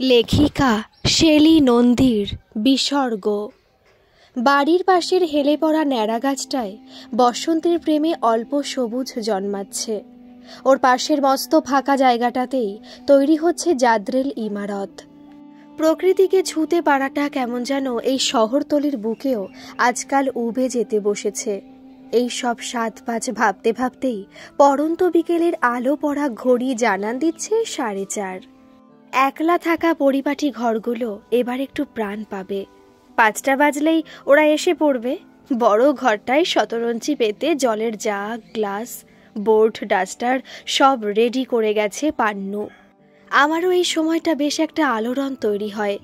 লেখিকা শেলি নন্দীর বিসর্গ। বাড়ির পাশের হেলে পড়া ন্যাড়া গাছটায় বসন্তের প্রেমে অল্প সবুজ জন্মাচ্ছে। ওর পাশের মস্ত ফাঁকা জায়গাটাতেই তৈরি হচ্ছে জাদ্রেল ইমারত। প্রকৃতিকে ছুঁতে পারাটা কেমন যেন এই শহরতলির বুকেও আজকাল উবে যেতে বসেছে। এই সব সাত পাঁচ ভাবতে ভাবতেই পড়ন্ত বিকেলের আলো পড়া ঘড়ি জানান দিচ্ছে 4:30। একলা থাকা পরিপাটি ঘরগুলো এবার একটু প্রাণ পাবে। 5টা বাজলেই ওরা এসে পড়বে। বড় ঘরটায় শতরঞ্চি পেতে জলের জাগ, গ্লাস, বোর্ড, ডাস্টার সব রেডি করে গেছে পান্নু। আমারও এই সময়টা বেশ একটা আলোড়ন তৈরি হয়।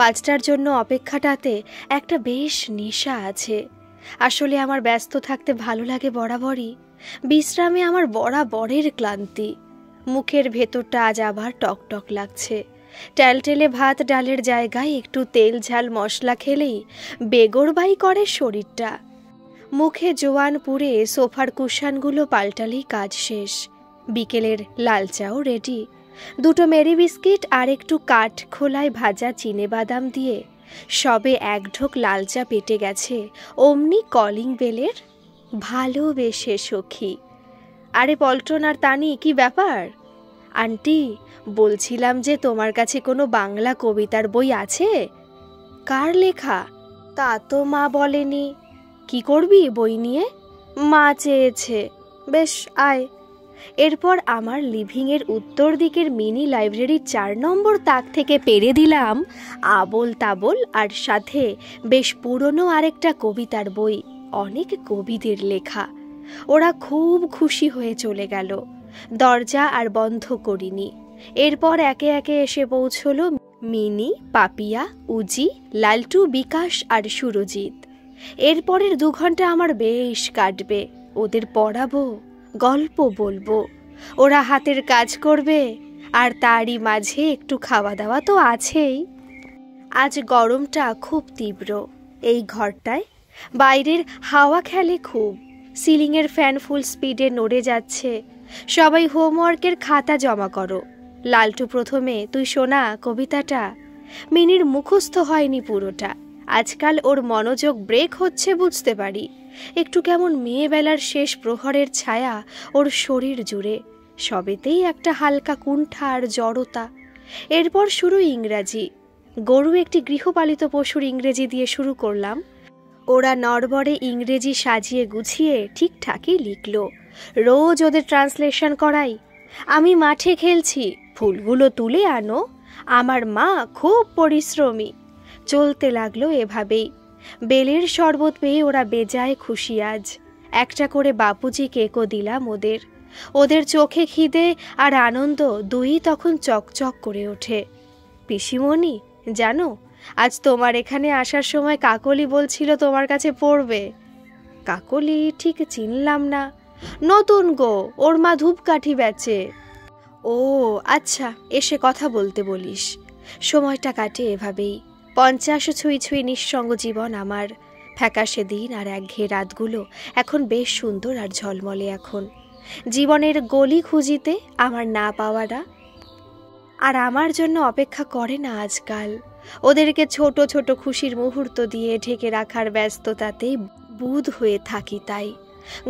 5টার জন্য অপেক্ষাটাতে একটা বেশ নেশা আছে। আসলে আমার ব্যস্ত থাকতে ভালো লাগে বরাবরই। বিশ্রামে আমার বরাবরের ক্লান্তি। মুখের ভেতরটা আজ আবার টকটক লাগছে। টেলটেলে ভাত ডালের জায়গায় একটু তেল ঝাল মশলা খেলেই বেগরবাই করে শরীরটা। মুখে জোয়ান পুড়ে সোফার কুশানগুলো পাল্টালেই কাজ শেষ। বিকেলের লাল চাও রেডি। 2টো মেরি বিস্কিট আর একটু কাঠ খোলায় ভাজা চিনেবাদাম দিয়ে সবে এক ঢোক লাল চা পেটে গেছে অমনি কলিং বেলের ভালোবেসে সখী। আরে পল্টন আর তানি, কি ব্যাপার? আন্টি, বলছিলাম যে তোমার কাছে কোনো বাংলা কবিতার বই আছে? কার লেখা? তা তো মা বলেনি। কি করবি বই নিয়ে? মা চেয়েছে। বেশ, আয়। এরপর আমার লিভিংয়ের উত্তর দিকের মিনি লাইব্রেরির 4 নম্বর তাক থেকে পেরে দিলাম আবোল তাবোল আর সাথে বেশ পুরনো আরেকটা কবিতার বই, অনেক কবিদের লেখা। ওরা খুব খুশি হয়ে চলে গেল। দরজা আর বন্ধ করিনি। এরপর একে একে এসে পৌঁছলো মিনি, পাপিয়া, উজি, লালটু, বিকাশ আর সুরজিৎ। এরপরের 2 ঘন্টা আমার বেশ কাটবে। ওদের পড়াবো, গল্প বলবো, ওরা হাতের কাজ করবে, আর তারই মাঝে একটু খাওয়া দাওয়া তো আছেই। আজ গরমটা খুব তীব্র এই ঘরটায়। বাইরের হাওয়া খেলে খুব। সিলিংয়ের ফ্যান ফুল স্পিডে নড়ে যাচ্ছে। সবাই হোমওয়ার্কের খাতা জমা করো। লালটু প্রথমে, তুই শোনা কবিতাটা। মিনির মুখস্থ হয়নি পুরোটা। আজকাল ওর মনোযোগ ব্রেক হচ্ছে বুঝতে পারি। একটু কেমন মেয়েবেলার শেষ প্রহরের ছায়া ওর শরীর জুড়ে। সবেতেই একটা হালকা কুণ্ঠা আর জড়তা। এরপর শুরু ইংরাজি। গরু একটি গৃহপালিত পশুর ইংরেজি দিয়ে শুরু করলাম। ওরা নড়বড়ে ইংরেজি সাজিয়ে গুছিয়ে ঠিকঠাকই লিখল। রোজ ওদের ট্রান্সলেশন করাই। আমি মাঠে খেলছি, ফুলগুলো তুলে আনো, আমার মা খুব পরিশ্রমী। চলতে লাগলো এভাবেই। বেলের শরবত পেয়ে ওরা বেজায় খুশি আজ। একটা করে বাপুজি কেকও দিলাম ওদের। ওদের চোখে খিদে আর আনন্দ দুই তখন চকচক করে ওঠে। পিসিমণি, জানো, আজ তোমার এখানে আসার সময় কাকলি বলছিল তোমার কাছে পড়বে। কাকলি ঠিক চিনলাম না। নতুন গো, ওর মা ধূপকাঠি বেচে। ও আচ্ছা, এসে কথা বলতে বলিস। সময়টা কাটে এভাবেই। 50 ছুঁই ছুঁই নিঃসঙ্গ জীবন আমার। ফ্যাকাশে দিন আর একঘেয়ে রাতগুলো এখন বেশ সুন্দর আর ঝলমলে। এখন জীবনের গলি খুঁজিতে আমার না পাওয়াটা আর আমার জন্য অপেক্ষা করে না আজকাল। ওদেরকে ছোট ছোট খুশির মুহূর্ত দিয়ে ঢেকে রাখার ব্যস্ততাতেই বুঁদ হয়ে থাকি। তাই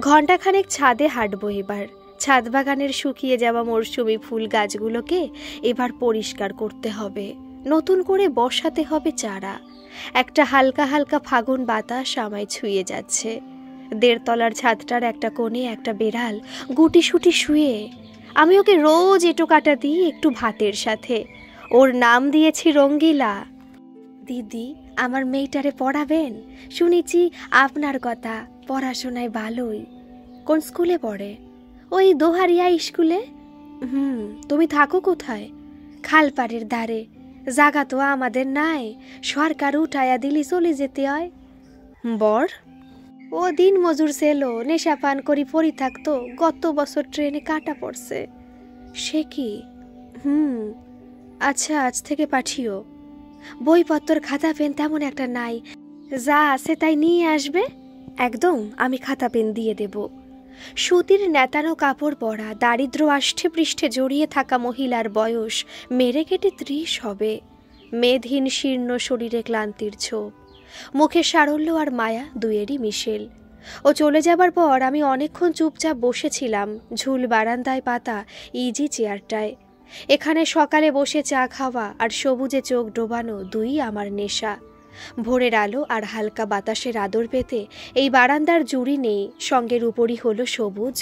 ঘণ্টাখানেক ছাদে হাঁটবো এবার। ছাদ বাগানের শুকিয়ে যাওয়া মরশুমি ফুল গাছগুলোকে এবার পরিষ্কার করতে হবে, নতুন করে বসাতে হবে চারা। একটা হালকা হালকা ফাগুন বাতাস আমায় ছুঁয়ে যাচ্ছে। 1.5 তলার ছাদটার একটা কোণে একটা বেড়াল গুটিসুটি শুয়ে। আমি ওকে রোজ এঁটো কাটা দিই একটু ভাতের সাথে। ওর নাম দিয়েছি রঙ্গিলা। দিদি, আমার মেয়েটারে পড়াবেন? শুনেছি আপনার কথা, পড়াশোনায় ভালোই। কোন স্কুলে পড়ে? ওই দোহারিয়া স্কুলে। তুমি থাকো কোথায়? খালপাড়ের ধারে। জায়গা তো আমাদের নাই, সরকার উঠাইয়া দিলি চলে যেতে হয়। বর? ও দিন মজুর ছিল, নেশা পান করি পড়ি থাকতো। গত বছর ট্রেনে কাটা পড়ছে। সে কি? আচ্ছা, আজ থেকে পাঠিও। বইপত্র খাতা পেন তেমন একটা নাই, যা আছে তাই নিয়ে আসবে। একদম, আমি খাতা পেন দিয়ে দেব। সুতির নেতানো কাপড় পরা, দারিদ্র আষ্ঠে পৃষ্ঠে জড়িয়ে থাকা মহিলার বয়স মেরে কেটে 30 হবে। মেদহীন শীর্ণ শরীরে ক্লান্তির ছোপ, মুখে সারল্য আর মায়া দুয়েরই মিশেল। ও চলে যাবার পর আমি অনেকক্ষণ চুপচাপ বসেছিলাম ঝুল বারান্দায় পাতা ইজি চেয়ারটায়। এখানে সকালে বসে চা খাওয়া আর সবুজে চোখ ডোবানো দুই আমার নেশা। ভোরের আলো আর হালকা বাতাসের আদর পেতে এই বারান্দার জুড়ি নেই, সঙ্গের উপরই হলো সবুজ।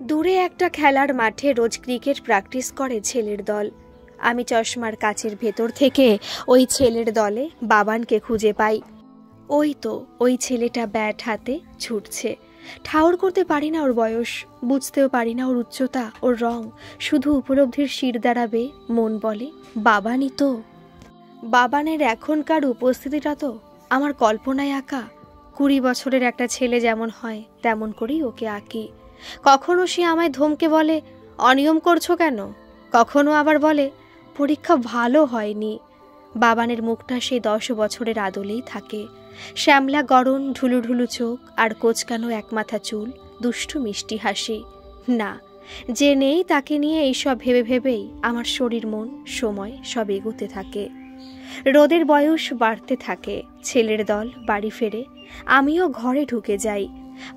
দূরে একটা খেলার মাঠে রোজ ক্রিকেট প্র্যাকটিস করে ছেলের দল। আমি চশমার কাচের ভেতর থেকে ওই ছেলের দলে বাবানকে খুঁজে পাই। ওই তো ওই ছেলেটা ব্যাট হাতে ছুটছে। ঠাউর করতে পারি না ওর বয়স, বুঝতেও পারি না ওর উচ্চতা, ওর রং। শুধু উপলব্ধির শির দাঁড়াবে মন বলে বাবানই তো। বাবানের এখনকার উপস্থিতিটা তো আমার কল্পনায় আঁকা। 20 বছরের একটা ছেলে যেমন হয় তেমন করেই ওকে আঁকি। কখনো সে আমায় ধমকে বলে অনিয়ম করছো কেন, কখনো আবার বলে পরীক্ষা ভালো হয়নি। বাবানের মুখটা সেই 10 বছরের আদলেই থাকে। শ্যামলা গড়ন, ঢুলু ঢুলু চোখ আর কোচকানো একমাথা চুল, দুষ্টু মিষ্টি হাসি। না, যে নেই তাকে নিয়ে এইসব ভেবে ভেবেই আমার শরীর মন সময় সব এগোতে থাকে। রোদের বয়স বাড়তে থাকে। ছেলের দল বাড়ি ফেরে, আমিও ঘরে ঢুকে যাই।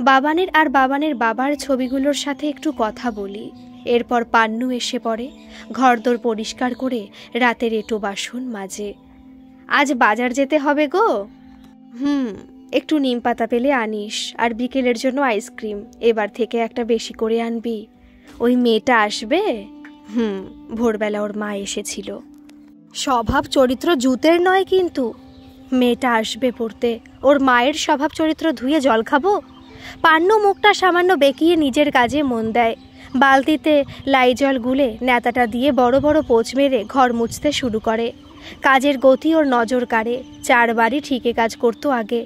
বাবানের আর বাবানের বাবার ছবিগুলোর সাথে একটু কথা বলি। এরপর পান্নু এসে পড়ে, ঘরদোর পরিষ্কার করে রাতের এঁটো বাসন মাজে। আজ বাজার যেতে হবে গো। একটু নিম পাতা পেলে আনিস, আর বিকেলের জন্য আইসক্রিম এবার থেকে একটা বেশি করে আনবি। ওই মেয়েটা আসবে। ভোরবেলা ওর মা এসেছিল। স্বভাব চরিত্র জুতের নয় কিন্তু। মেয়েটা আসবে পড়তে, ওর মায়ের স্বভাব চরিত্র ধুয়ে জল খাবো? পান্নু মুখটা সামান্য বেঁকিয়ে নিজের কাজে মন দেয়। বালতিতে লাইজল গুলে নেতাটা দিয়ে বড় বড় পোঁচ মেরে ঘর মুছতে শুরু করে। কাজের গতি ওর নজর কাড়ে। 4 বারই ঠিকই কাজ করতো আগে,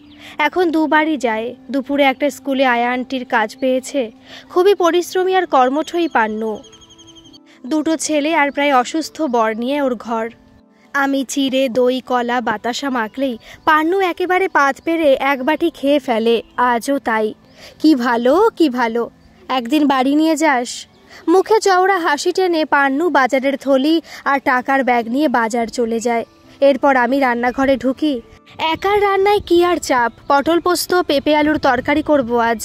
এখন 2 বারই যায়। দুপুরে একটা স্কুলে আয়া আন্টির কাজ পেয়েছে। খুবই পরিশ্রমী আর কর্মঠই পান্নু। 2টো ছেলে আর প্রায় অসুস্থ বর নিয়ে ওর ঘর। আমি চিড়ে দই কলা বাতাসা মাখলেই পান্নু একেবারে পাত পেরে 1 বাটি খেয়ে ফেলে। আজও তাই। কি ভালো কি ভালো, একদিন বাড়ি নিয়ে যাস। মুখে চওড়া হাসি টেনে পান্নু বাজারের থলি আর টাকার ব্যাগ নিয়ে বাজার চলে যায়। এরপর আমি রান্নাঘরে ঢুকি। একার রান্নায় কি আর চাপ, পটল পোস্ত পেঁপে আলুর তরকারি করব আজ।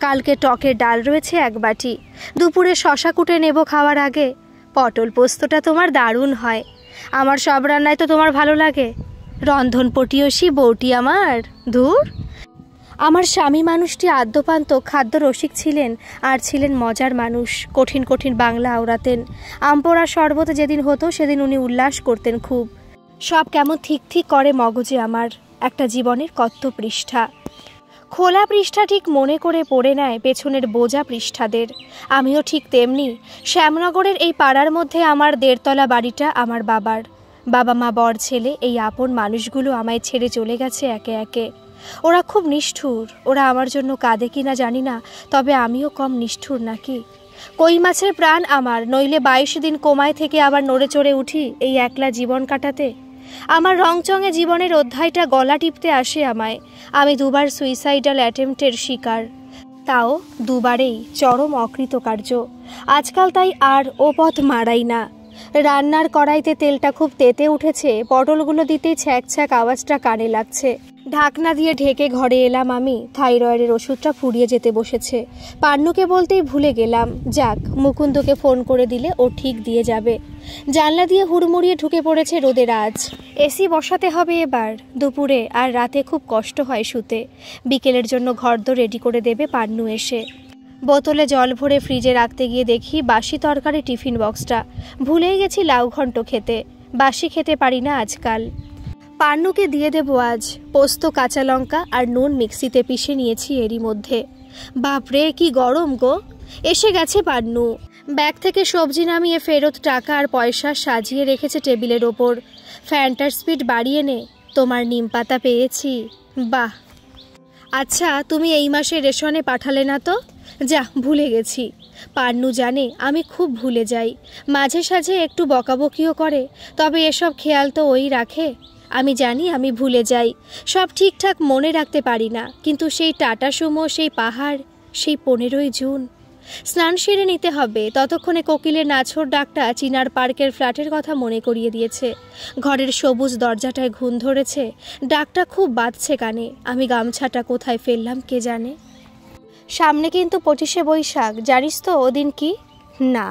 কালকে টকের ডাল রয়েছে 1 বাটি। দুপুরে শশা কুটে নেব খাওয়ার আগে। পটল পোস্তটা তোমার দারুণ হয়। আমার সব রান্নায় তো তোমার ভালো লাগে। রন্ধন পটিয়সী বউটি আমার। ধুর। আমার স্বামী মানুষটি আদ্যপান্ত খাদ্য রসিক ছিলেন, আর ছিলেন মজার মানুষ। কঠিন কঠিন বাংলা আওড়াতেন। আমপোড়া শরবত যেদিন হতো সেদিন উনি উল্লাস করতেন খুব। সব কেমন ঠিক ঠিক করে মগজে আমার। একটা জীবনের কত পৃষ্ঠা। খোলা পৃষ্ঠা ঠিক মনে করে পড়ে নেয় পেছনের বোঝা পৃষ্ঠাদের। আমিও ঠিক তেমনি। শ্যামনগরের এই পাড়ার মধ্যে আমার 1.5 তলা বাড়িটা আমার বাবার। বাবা মা বর ছেলে এই আপন মানুষগুলো আমায় ছেড়ে চলে গেছে একে একে। ওরা খুব নিষ্ঠুর। ওরা আমার জন্য কাঁদে কিনা জানি না, তবে আমিও কম নিষ্ঠুর নাকি? কই মাছের প্রাণ আমার, নইলে 22 দিন কোমায় থেকে আবার নড়ে চড়ে উঠি এই একলা জীবন কাটাতে। আমার রংচঙে জীবনের অধ্যায়টা গলা টিপতে আসে আমায়। আমি 2 বার সুইসাইডাল অ্যাটেম্পটের শিকার, তাও 2 বারেই চরম অকৃতকার্য। আজকাল তাই আর ও পথ মারাই না। রান্নার কড়াইতে তেলটা খুব তেতে উঠেছে, পটলগুলো দিতেই ছ্যাঁক ছ্যাঁক আওয়াজটা কানে লাগছে। ঢাকনা দিয়ে ঢেকে ঘরে এলাম আমি। থাইরয়েডের ওষুধটা ফুরিয়ে যেতে বসেছে। পান্নুকে বলতেই ভুলে গেলাম। যাক, মুকুন্দকে ফোন করে দিলে ও ঠিক দিয়ে যাবে। জানলা দিয়ে হুড়মুড়িয়ে ঢুকে পড়েছে রোদের আজ। এসি বসাতে হবে এবার। দুপুরে আর রাতে খুব কষ্ট হয় শুতে। বিকেলের জন্য ঘরদোর রেডি করে দেবে পান্নু এসে। বোতলে জল ভরে ফ্রিজে রাখতে গিয়ে দেখি বাসি তরকারি টিফিন বক্সটা। ভুলেই গেছি লাউ ঘন্ট খেতে। বাসি খেতে পারি না আজকাল। পান্নুকে দিয়ে দেবো আজ। পোস্ত কাঁচা লঙ্কা আর নুন মিক্সিতে পিষে নিয়েছি এরই মধ্যে। বাপরে কি গরম গো। এসে গেছে পান্নু। ব্যাগ থেকে সবজি নামিয়ে ফেরত টাকা আর পয়সা সাজিয়ে রেখেছে টেবিলের ওপর। ফ্যানটার স্পিড বাড়িয়ে নে, তোমার নিম পাতা পেয়েছি। বাহ। আচ্ছা, তুমি এই মাসে রেশনে পাঠালে না তো? যা, ভুলে গেছি। পান্নু জানে আমি খুব ভুলে যাই। মাঝে সাঝে একটু বকাবকিও করে, তবে এসব খেয়াল তো ওই রাখে। আমি জানি আমি ভুলে যাই, সব ঠিকঠাক মনে রাখতে পারি না, কিন্তু সেই টাটা সুমো, সেই পাহাড়, সেই 15ই জুন। স্নান সেরে নিতে হবে, ততক্ষণে কোকিলের নাছোড় ডাকটা চিনার পার্কের ফ্ল্যাটের কথা মনে করিয়ে দিয়েছে। ঘরের সবুজ দরজাটায় ঘুণ ধরেছে, ডাকটা খুব বাজছে কানে। আমি গামছাটা কোথায় ফেললাম কে জানে। সামনে কিন্তু 25শে বৈশাখ, জানিস তো ওদিন কি? না,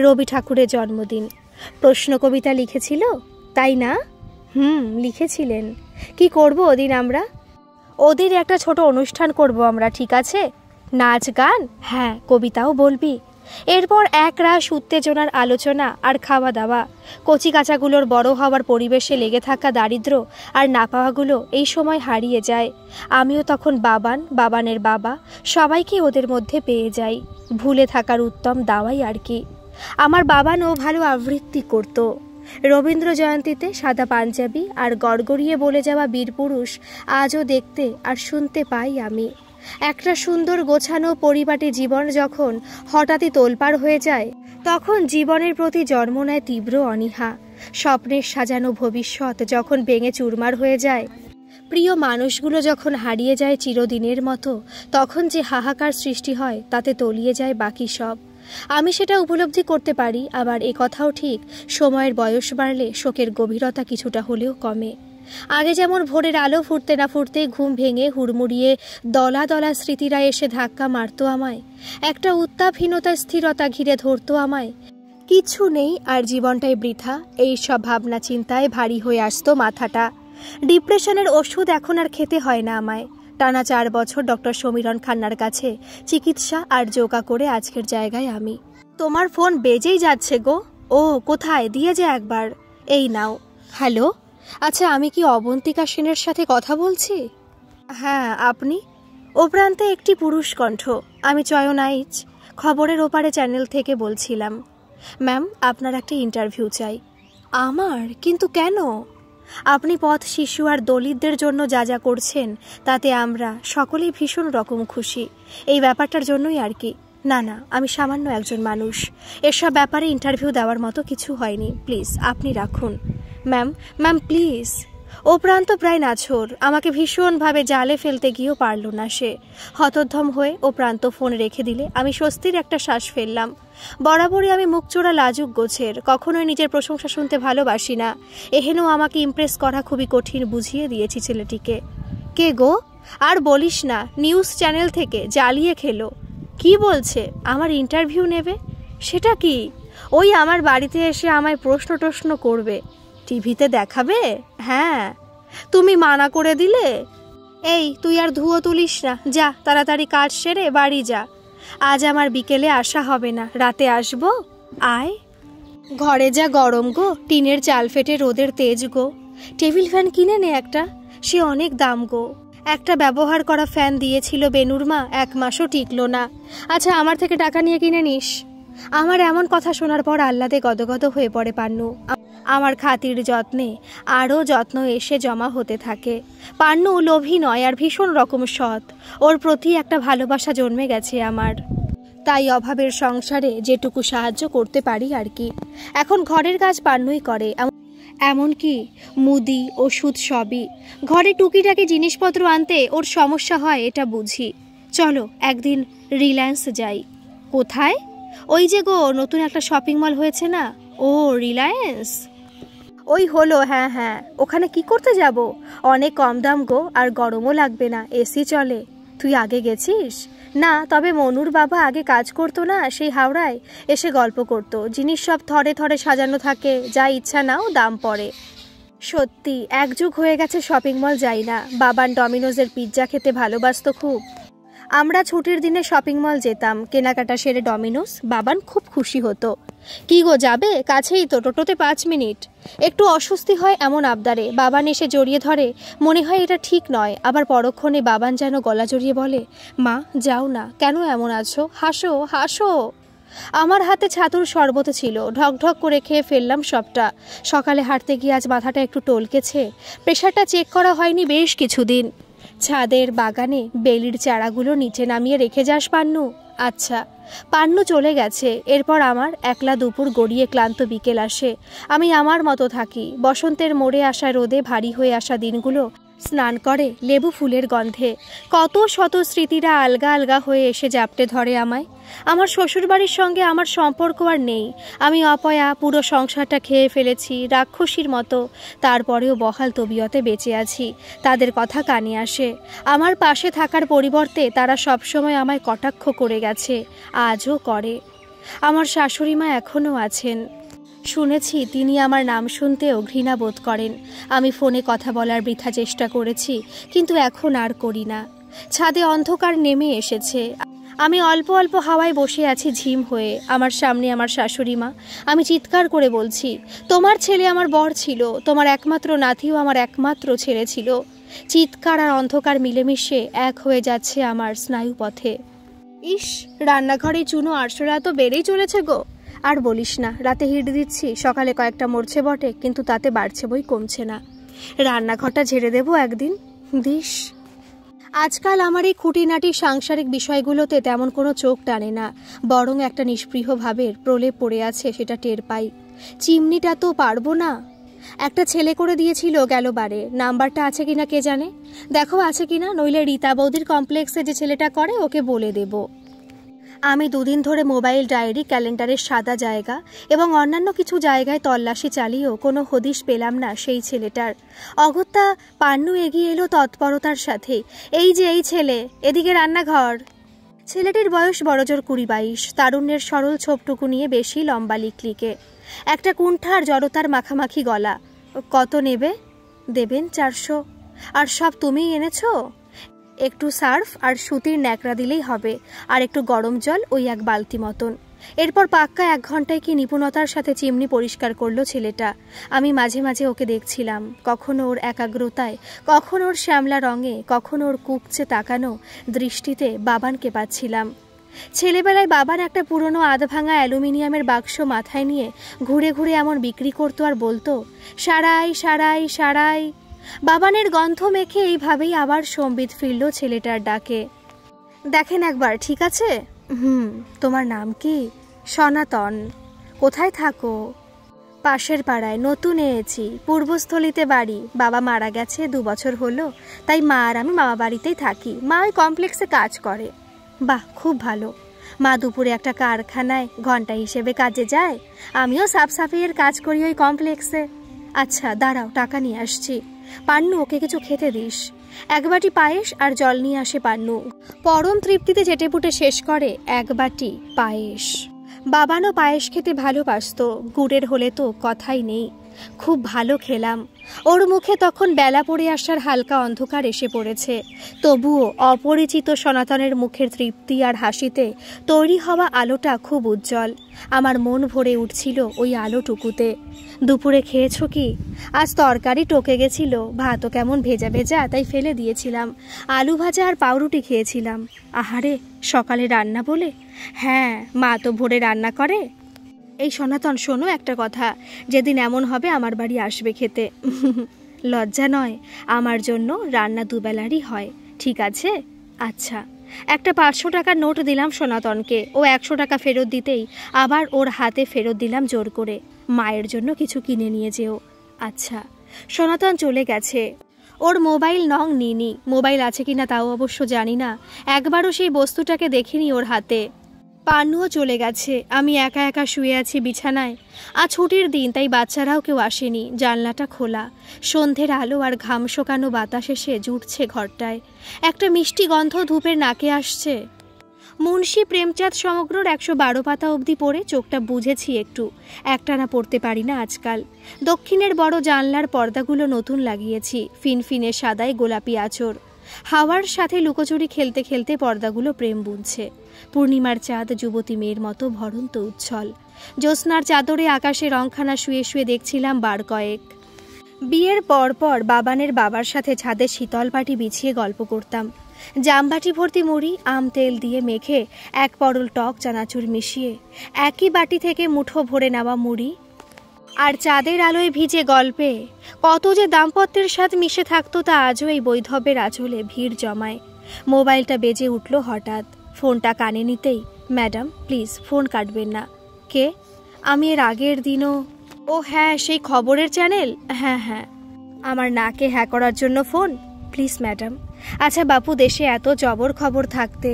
রবি ঠাকুরের জন্মদিন। প্রশ্ন কবিতা লিখেছিল, তাই না? লিখেছিলেন। কি করব ওদিন আমরা? ওদিন একটা ছোট অনুষ্ঠান করব আমরা, ঠিক আছে? নাচ গান, হ্যাঁ, কবিতাও বলবি। এরপর এক রাশ উত্তেজনার আলোচনা আর খাওয়া দাওয়া। কচি কাচাগুলোর বড় হওয়ার পরিবেশে লেগে থাকা দারিদ্র আর না পাওয়াগুলো এই সময় হারিয়ে যায়। আমিও তখন বাবানের বাবা, সবাইকে ওদের মধ্যে পেয়ে যাই। ভুলে থাকার উত্তম দাওয়াই আর কি। আমার বাবানও ভালো আবৃত্তি করত। রবীন্দ্র জয়ন্তীতে সাদা পাঞ্জাবি আর গড়গড়িয়ে বলে যাওয়া বীরপুরুষ আজও দেখতে আর শুনতে পাই আমি। একটা সুন্দর গোছানো পরিপাটি জীবন যখন হঠাৎই তোলপাড় হয়ে যায়, তখন জীবনের প্রতি জন্ম নেয় তীব্র অনীহা। স্বপ্নের সাজানো ভবিষ্যৎ যখন ভেঙে চুরমার হয়ে যায়, প্রিয় মানুষগুলো যখন হারিয়ে যায় চিরদিনের মতো, তখন যে হাহাকার সৃষ্টি হয় তাতে তলিয়ে যায় বাকি সব। আমি সেটা উপলব্ধি করতে পারি, আবার এ কথাও ঠিক, সময়ের বয়স বাড়লে শোকের গভীরতা কিছুটা হলেও কমে। আগে যেমন ভোরের আলো ফুটতে না ফুটতেই ঘুম ভেঙে হুড়মুড়িয়ে দলা দলা স্মৃতিরা এসে ধাক্কা মারতো আমায়, একটা উত্তাপহীনতা স্থিরতা ঘিরে ধরতো আমায়। কিছু নেই আর জীবনটাই বৃথা, এই সব ভাবনা চিন্তায় ভারী হয়ে আসতো মাথাটা। ডিপ্রেশনের ওষুধ এখন আর খেতে হয় না আমায়। টানা 4 বছর ডক্টর সমীরণ খান্নার কাছে চিকিৎসা আর যোগা করে আজকের জায়গায় আমি। তোমার ফোন বেজেই যাচ্ছে গো। ও কোথায়, দিয়ে যে একবার। এই নাও। হ্যালো, আচ্ছা, আমি কি অবন্তিকা সেনের সাথে কথা বলছি? হ্যাঁ, আপনি? ও প্রান্তে একটি পুরুষ কণ্ঠ। আমি চয়নাইচ, খবরের ওপারে চ্যানেল থেকে বলছিলাম। ম্যাম, আপনার একটা ইন্টারভিউ চাই। আমার? কিন্তু কেন? আপনি পথ শিশু আর দলিতদের জন্য যা যা করছেন তাতে আমরা সকলেই ভীষণ রকম খুশি। এই ব্যাপারটার জন্যই আর কি। না, আমি সামান্য একজন মানুষ। এসব ব্যাপারে ইন্টারভিউ দেওয়ার মতো কিছু হয়নি। প্লিজ আপনি রাখুন। Ma'am please. ও প্রান্ত প্রায় নাছোড়, আমাকে ভীষণভাবে জালে ফেলতে গিয়েও পারল না সে। হতোদ্যম হয়ে ও প্রান্ত ফোন রেখে দিলে আমি স্বস্তির একটা শ্বাস ফেললাম। বরাবরই আমি মুখচোরা লাজুক গোছের, কখনোই নিজের প্রশংসা শুনতে ভালোবাসি না। এহেনও আমাকে ইমপ্রেস করা খুবই কঠিন, বুঝিয়ে দিয়েছি ছেলেটিকে। কে গো? আর বলিস না, নিউজ চ্যানেল থেকে জ্বালিয়ে খেলো। কি বলছে? আমার ইন্টারভিউ নেবে? সেটা কি? ওই আমার বাড়িতে এসে আমায় প্রশ্ন করবে, টিভিতে দেখাবে। হ্যাঁ, তুমি মানা করে দিলে। এই, তুই আর ধুয়ো তুলিস না, যা তাড়াতাড়ি কাজ সেরে বাড়ি যা। আজ আমার বিকেলে আসা হবে না, রাতে আসবো। আয়। ঘরে যা গরম গো, টিনের চাল ফেটে রোদের তেজ গো। টেবিল ফ্যান কিনে নে একটা, সে অনেক দাম গো। একটা ব্যবহার করা ফ্যান দিয়েছিল বেনুর মা, 1 মাসও টিকলো না। আচ্ছা, আমার থেকে টাকা নিয়ে কিনে নিস। আমার এমন কথা শোনার পর আহ্লাদে গদগদ হয়ে পড়ে পান্নু। আমার খাতির যত্নে আরও যত্ন এসে জমা হতে থাকে। পান্নু লোভী নয় আর ভীষণ রকম সৎ, ওর প্রতি একটা ভালোবাসা জন্মে গেছে আমার। তাই অভাবের সংসারে যেটুকু সাহায্য করতে পারি আর কি। এখন ঘরের কাজ পান্নুই করে, এমনকি মুদি ওষুধ সবই। ঘরে টুকিটাকি জিনিসপত্র আনতে ওর সমস্যা হয়, এটা বুঝি। চলো একদিন রিলায়েন্স যাই। কোথায়? ওই যে গো, নতুন একটা শপিং মল হয়েছে না। ও রিলায়েন্স, ওই হলো। হ্যাঁ, ওখানে কি করতে যাব? অনেক কম দাম গো, আর গরমও লাগবে না, এসি চলে। তুই আগে গেছিস? না, তবে মনুর বাবা আগে কাজ করতো না সেই হাওড়ায়, এসে গল্প করত। জিনিস সব থরে থরে সাজানো থাকে, যা ইচ্ছা নাও দাম পড়ে। সত্যি এক যুগ হয়ে গেছে শপিং মল যাই না। বাবান ডমিনোজের পিৎজা খেতে ভালোবাসতো খুব। আমরা ছুটির দিনে শপিং মল যেতাম, কেনাকাটা সেরে ডমিনোস। বাবান খুব খুশি হতো। কি গো, যাবে? কাছেই তো, টোটোতে 5 মিনিট। একটু অস্বস্তি হয় এমন আবদারে। বাবান এসে জড়িয়ে ধরে, মনে হয় এটা ঠিক নয়। আবার পরক্ষণে বাবান যেন গলা জড়িয়ে বলে, মা যাও না, কেন এমন আছো, হাসো হাসো। আমার হাতে ছাতুর শরবত ছিল, ঢকঢক করে খেয়ে ফেললাম সবটা। সকালে হাঁটতে গিয়ে আজ মাথাটা একটু টলকেছে। প্রেশারটা চেক করা হয়নি বেশ কিছুদিন। ছাদের বাগানে বেলির চারাগুলো নিচে নামিয়ে রেখে যাস পান্নু। আচ্ছা। পান্নু চলে গেছে। এরপর আমার একলা দুপুর গড়িয়ে ক্লান্ত বিকেল আসে। আমি আমার মতো থাকি। বসন্তের মোড়ে আসা রোদে ভারী হয়ে আসা দিনগুলো স্নান করে লেবু ফুলের গন্ধে। কত শত স্মৃতিরা আলগা আলগা হয়ে এসে জাপটে ধরে আমায়। আমার শ্বশুরবাড়ির সঙ্গে আমার সম্পর্ক আর নেই। আমি অপয়া, পুরো সংসারটা খেয়ে ফেলেছি রাক্ষসীর মতো। তারপরেও বহাল তবিয়তে বেঁচে আছি। তাদের কথা কানে আসে। আমার পাশে থাকার পরিবর্তে তারা সবসময় আমায় কটাক্ষ করে গেছে, আজও করে। আমার শাশুড়ি মা এখনও আছেন। শুনেছি তিনি আমার নাম শুনতেও ঘৃণা বোধ করেন। আমি ফোনে কথা বলার বৃথা চেষ্টা করেছি, কিন্তু এখন আর করি না। ছাদে অন্ধকার নেমে এসেছে। আমি অল্প অল্প হাওয়ায় বসে আছি ঝিম হয়ে। আমার সামনে আমার শাশুড়ি মা। আমি চিৎকার করে বলছি, তোমার ছেলে আমার বর ছিল, তোমার একমাত্র নাতিও আমার একমাত্র ছেলে ছিল। চিৎকার আর অন্ধকার মিলেমিশে এক হয়ে যাচ্ছে আমার স্নায়ুপথে। ইস, রান্নাঘরে চুনো আরশোলা তো বেড়েই চলেছে গো। আর বলিস না, রাতে হিট দিচ্ছি, সকালে কয়েকটা মরছে বটে, কিন্তু তাতে বাড়ছে বই কমছে না। রান্নাঘরটা ঝেড়ে দেবো একদিন, দিস। আজকাল আমার এই খুঁটিনাটি সাংসারিক বিষয়গুলোতে তেমন কোনো চোখ টানে না, বরং একটা নিষ্পৃহ ভাবের প্রলেপ পড়ে আছে, সেটা টের পাই। চিমনিটা তো পারবো না। একটা ছেলে করে দিয়েছিল গেল বারে, নাম্বারটা আছে কিনা কে জানে। দেখো আছে কিনা, নইলে রীতা বৌদির কমপ্লেক্সে যে ছেলেটা করে ওকে বলে দেব। আমি দুদিন ধরে মোবাইল, ডায়েরি, ক্যালেন্ডারের সাদা জায়গা এবং অন্যান্য কিছু জায়গায় তল্লাশি চালিয়েও কোনো হদিশ পেলাম না সেই ছেলেটার। অগত্যা পান্নু এগিয়ে এলো তৎপরতার সাথে। এই যে এই ছেলে, এদিকে রান্নাঘর। ছেলেটির বয়স বড়জোর 20-22, তারুণ্যের সরল ছোপটুকু নিয়ে বেশি লম্বা লিকলিকে, একটা কুণ্ঠার জড়তার মাখামাখি গলা। কত নেবে? দেবেন 400। আর সব তুমিই এনেছো? একটু সার্ফ আর সুতির ন্যাকড়া দিলেই হবে, আর একটু গরম জল, ওই 1 বালতি মতন। এরপর পাক্কা 1 ঘন্টায় কি নিপুণতার সাথে চিমনি পরিষ্কার করলো ছেলেটা। আমি মাঝে মাঝে ওকে দেখছিলাম, কখনো ওর একাগ্রতায়, কখনো ওর শ্যামলা রঙে, কখনো ওর কুকচে তাকানো দৃষ্টিতে বাবানকে পাচ্ছিলাম। ছেলেবেলায় বাবান একটা পুরনো আধভাঙা অ্যালুমিনিয়ামের বাক্স মাথায় নিয়ে ঘুরে ঘুরে এমন বিক্রি করতো আর বলতো, সারাই সারাই সারাই। বাবানের গন্ধ মেখে এইভাবেই আবার সম্বিত ফিরল ছেলেটার ডাকে। দেখেন একবার, ঠিক আছে? তোমার নাম কি? সনাতন। কোথায় থাকো? পাশের পাড়ায়, নতুন এসেছি, পূর্বস্থলীতে বাড়ি। বাবা মারা গেছে 2 বছর হলো, তাই মা আর আমি মামা বাড়িতেই থাকি। মা ওই কমপ্লেক্সে কাজ করে। বাহ, খুব ভালো। মা দুপুরে একটা কারখানায় ঘন্টা হিসেবে কাজে যায়, আমিও সাফ সাফাইয়ের কাজ করি ওই কমপ্লেক্সে। আচ্ছা দাঁড়াও, টাকা নিয়ে আসছি। পান্নু, ওকে কিছু খেতে দিস। 1 বাটি পায়েস আর জল নিয়ে আসে পান্নু। পরম তৃপ্তিতে চেটেপুটে শেষ করে 1 বাটি পায়েস। বাবানও পায়েস খেতে ভালোবাসত, গুড়ের হলে তো কথাই নেই। খুব ভালো খেলাম। ওর মুখে তখন বেলা পড়ে আসার হালকা অন্ধকার এসে পড়েছে, তবুও অপরিচিত সনাতনের মুখের তৃপ্তি আর হাসিতে তৈরি হওয়া আলোটা খুব উজ্জ্বল। আমার মন ভরে উঠছিল ওই আলোটুকুতে। দুপুরে খেয়েছো কি? আজ তরকারি টকে গেছিল, ভাতও কেমন ভেজা ভেজা, তাই ফেলে দিয়েছিলাম। আলু ভাজা আর পাউরুটি খেয়েছিলাম। আহারে, সকালে রান্না বলে? হ্যাঁ, মা তো ভোরে রান্না করে। এই সনাতন, শোনো একটা কথা, যেদিন এমন হবে আমার বাড়ি আসবে খেতে। লজ্জা নয়, আমার জন্য রান্না 2 বেলারই হয়, ঠিক আছে? আচ্ছা। একটা 500 টাকার নোট দিলাম সনাতনকে। ও 100 টাকা ফেরত দিতেই আবার ওর হাতে ফেরত দিলাম জোর করে। মায়ের জন্য কিছু কিনে নিয়ে যেও। আচ্ছা। সনাতন চলে গেছে। ওর মোবাইল নং নিনি, মোবাইল আছে কিনা তাও অবশ্য জানি না, একবারও সেই বস্তুটাকে দেখিনি ওর হাতে। পান্নুও চলে গেছে। আমি একা একা শুয়ে আছি বিছানায়। আজ ছুটির দিন, তাই বাচ্চারাও কেউ আসেনি। জানলাটা খোলা, সন্ধ্যের আলো আর ঘাম শোকানো বাতাস এসে জুটছে ঘরটায়। একটা মিষ্টি গন্ধ ধূপের নাকে আসছে। মুন্সী প্রেমচাঁদ সমগ্রর 112 পাতা অবধি পড়ে চোখটা বুঝেছি একটু, একটানা পড়তে পারি না আজকাল। দক্ষিণের বড় জানলার পর্দাগুলো নতুন লাগিয়েছি, ফিনফিনে সাদায় গোলাপি আঁচড়। হাওয়ার সাথে লুকোচুরি খেলতে খেলতে পর্দাগুলো প্রেম বুনছে। পূর্ণিমার চাঁদ যুবতী মেয়ের মতো ভরন্ত উচ্ছল। জ্যোৎস্নার চাদরে আকাশে রংখানা শুয়ে শুয়ে দেখছিলাম 12 কয়েক। বিয়ের পর পর বাবানের বাবার সাথে ছাদে শীতল পাটি বিছিয়ে গল্প করতাম। জামবাটি ভর্তি মুড়ি আম তেল দিয়ে মেখে 1 পরল টক চানাচুর মিশিয়ে একই বাটি থেকে মুঠো ভরে নেওয়া মুড়ি আর চাঁদের আলোয় ভিজে গল্পে কত যে দাম্পত্যের স্বাদ মিশে থাকতো, তা আজও এই বৈধব্যের আঁচলে ভিড় জমায়। মোবাইলটা বেজে উঠল হঠাৎ। ফোনটা কানে নিতেই, ম্যাডাম প্লিজ ফোন কাটবেন না। কে? আমি এর আগের দিনও। ও হ্যাঁ, সেই খবরের চ্যানেল। হ্যাঁ হ্যাঁ। আমার নাকে হ্যাঁ করার জন্য ফোন? Please madam. আচ্ছা বাপু, দেশে এত জবর খবর থাকতে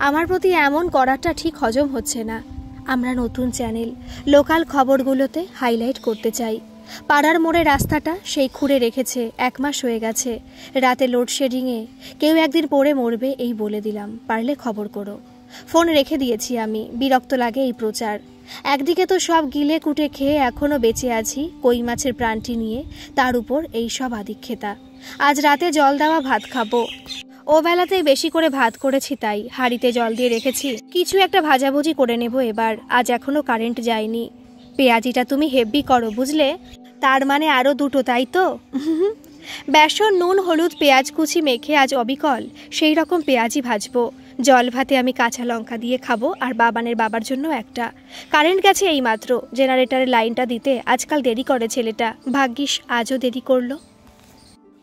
আমার প্রতি এমন করাটা ঠিক হজম হচ্ছে না। আমরা নতুন চ্যানেল, লোকাল খবরগুলোতে হাইলাইট করতে চাই। পাড়ার মোড়ে রাস্তাটা সেই খুঁড়ে রেখেছে, 1 মাস হয়ে গেছে। রাতে লোডশেডিংয়ে কেউ একদিন পড়ে মরবে, এই বলে দিলাম, পারলে খবর করো। ফোন রেখে দিয়েছি আমি, বিরক্ত লাগে এই প্রচার। একদিকে তো সব গিলে কুটে খেয়ে এখনও বেঁচে আছি কই মাছের প্রাণটি নিয়ে, তার উপর এই সব আদিক্ষেতা। আজ রাতে জল দেওয়া ভাত খাবো, ও বেলাতেই বেশি করে ভাত করেছি, তাই হাঁড়িতে জল দিয়ে রেখেছি। কিছু একটা ভাজাভুজি করে নেব এবার, আজ এখনো কারেন্ট যায়নি। পেঁয়াজিটা তুমি হেব্বি করো বুঝলে, তার মানে আরও 2টো, তাই তো? বেসন, নুন, হলুদ, পেঁয়াজ কুচি মেখে আজ অবিকল সেই রকম পেঁয়াজি ভাজবো। জল ভাতে আমি কাঁচা লঙ্কা দিয়ে খাবো, আর বাবানের বাবার জন্য একটা। কারেন্ট গেছে এইমাত্র, জেনারেটরের লাইনটা দিতে আজকাল দেরি করে ছেলেটা, ভাগ্যিস আজও দেরি করলো।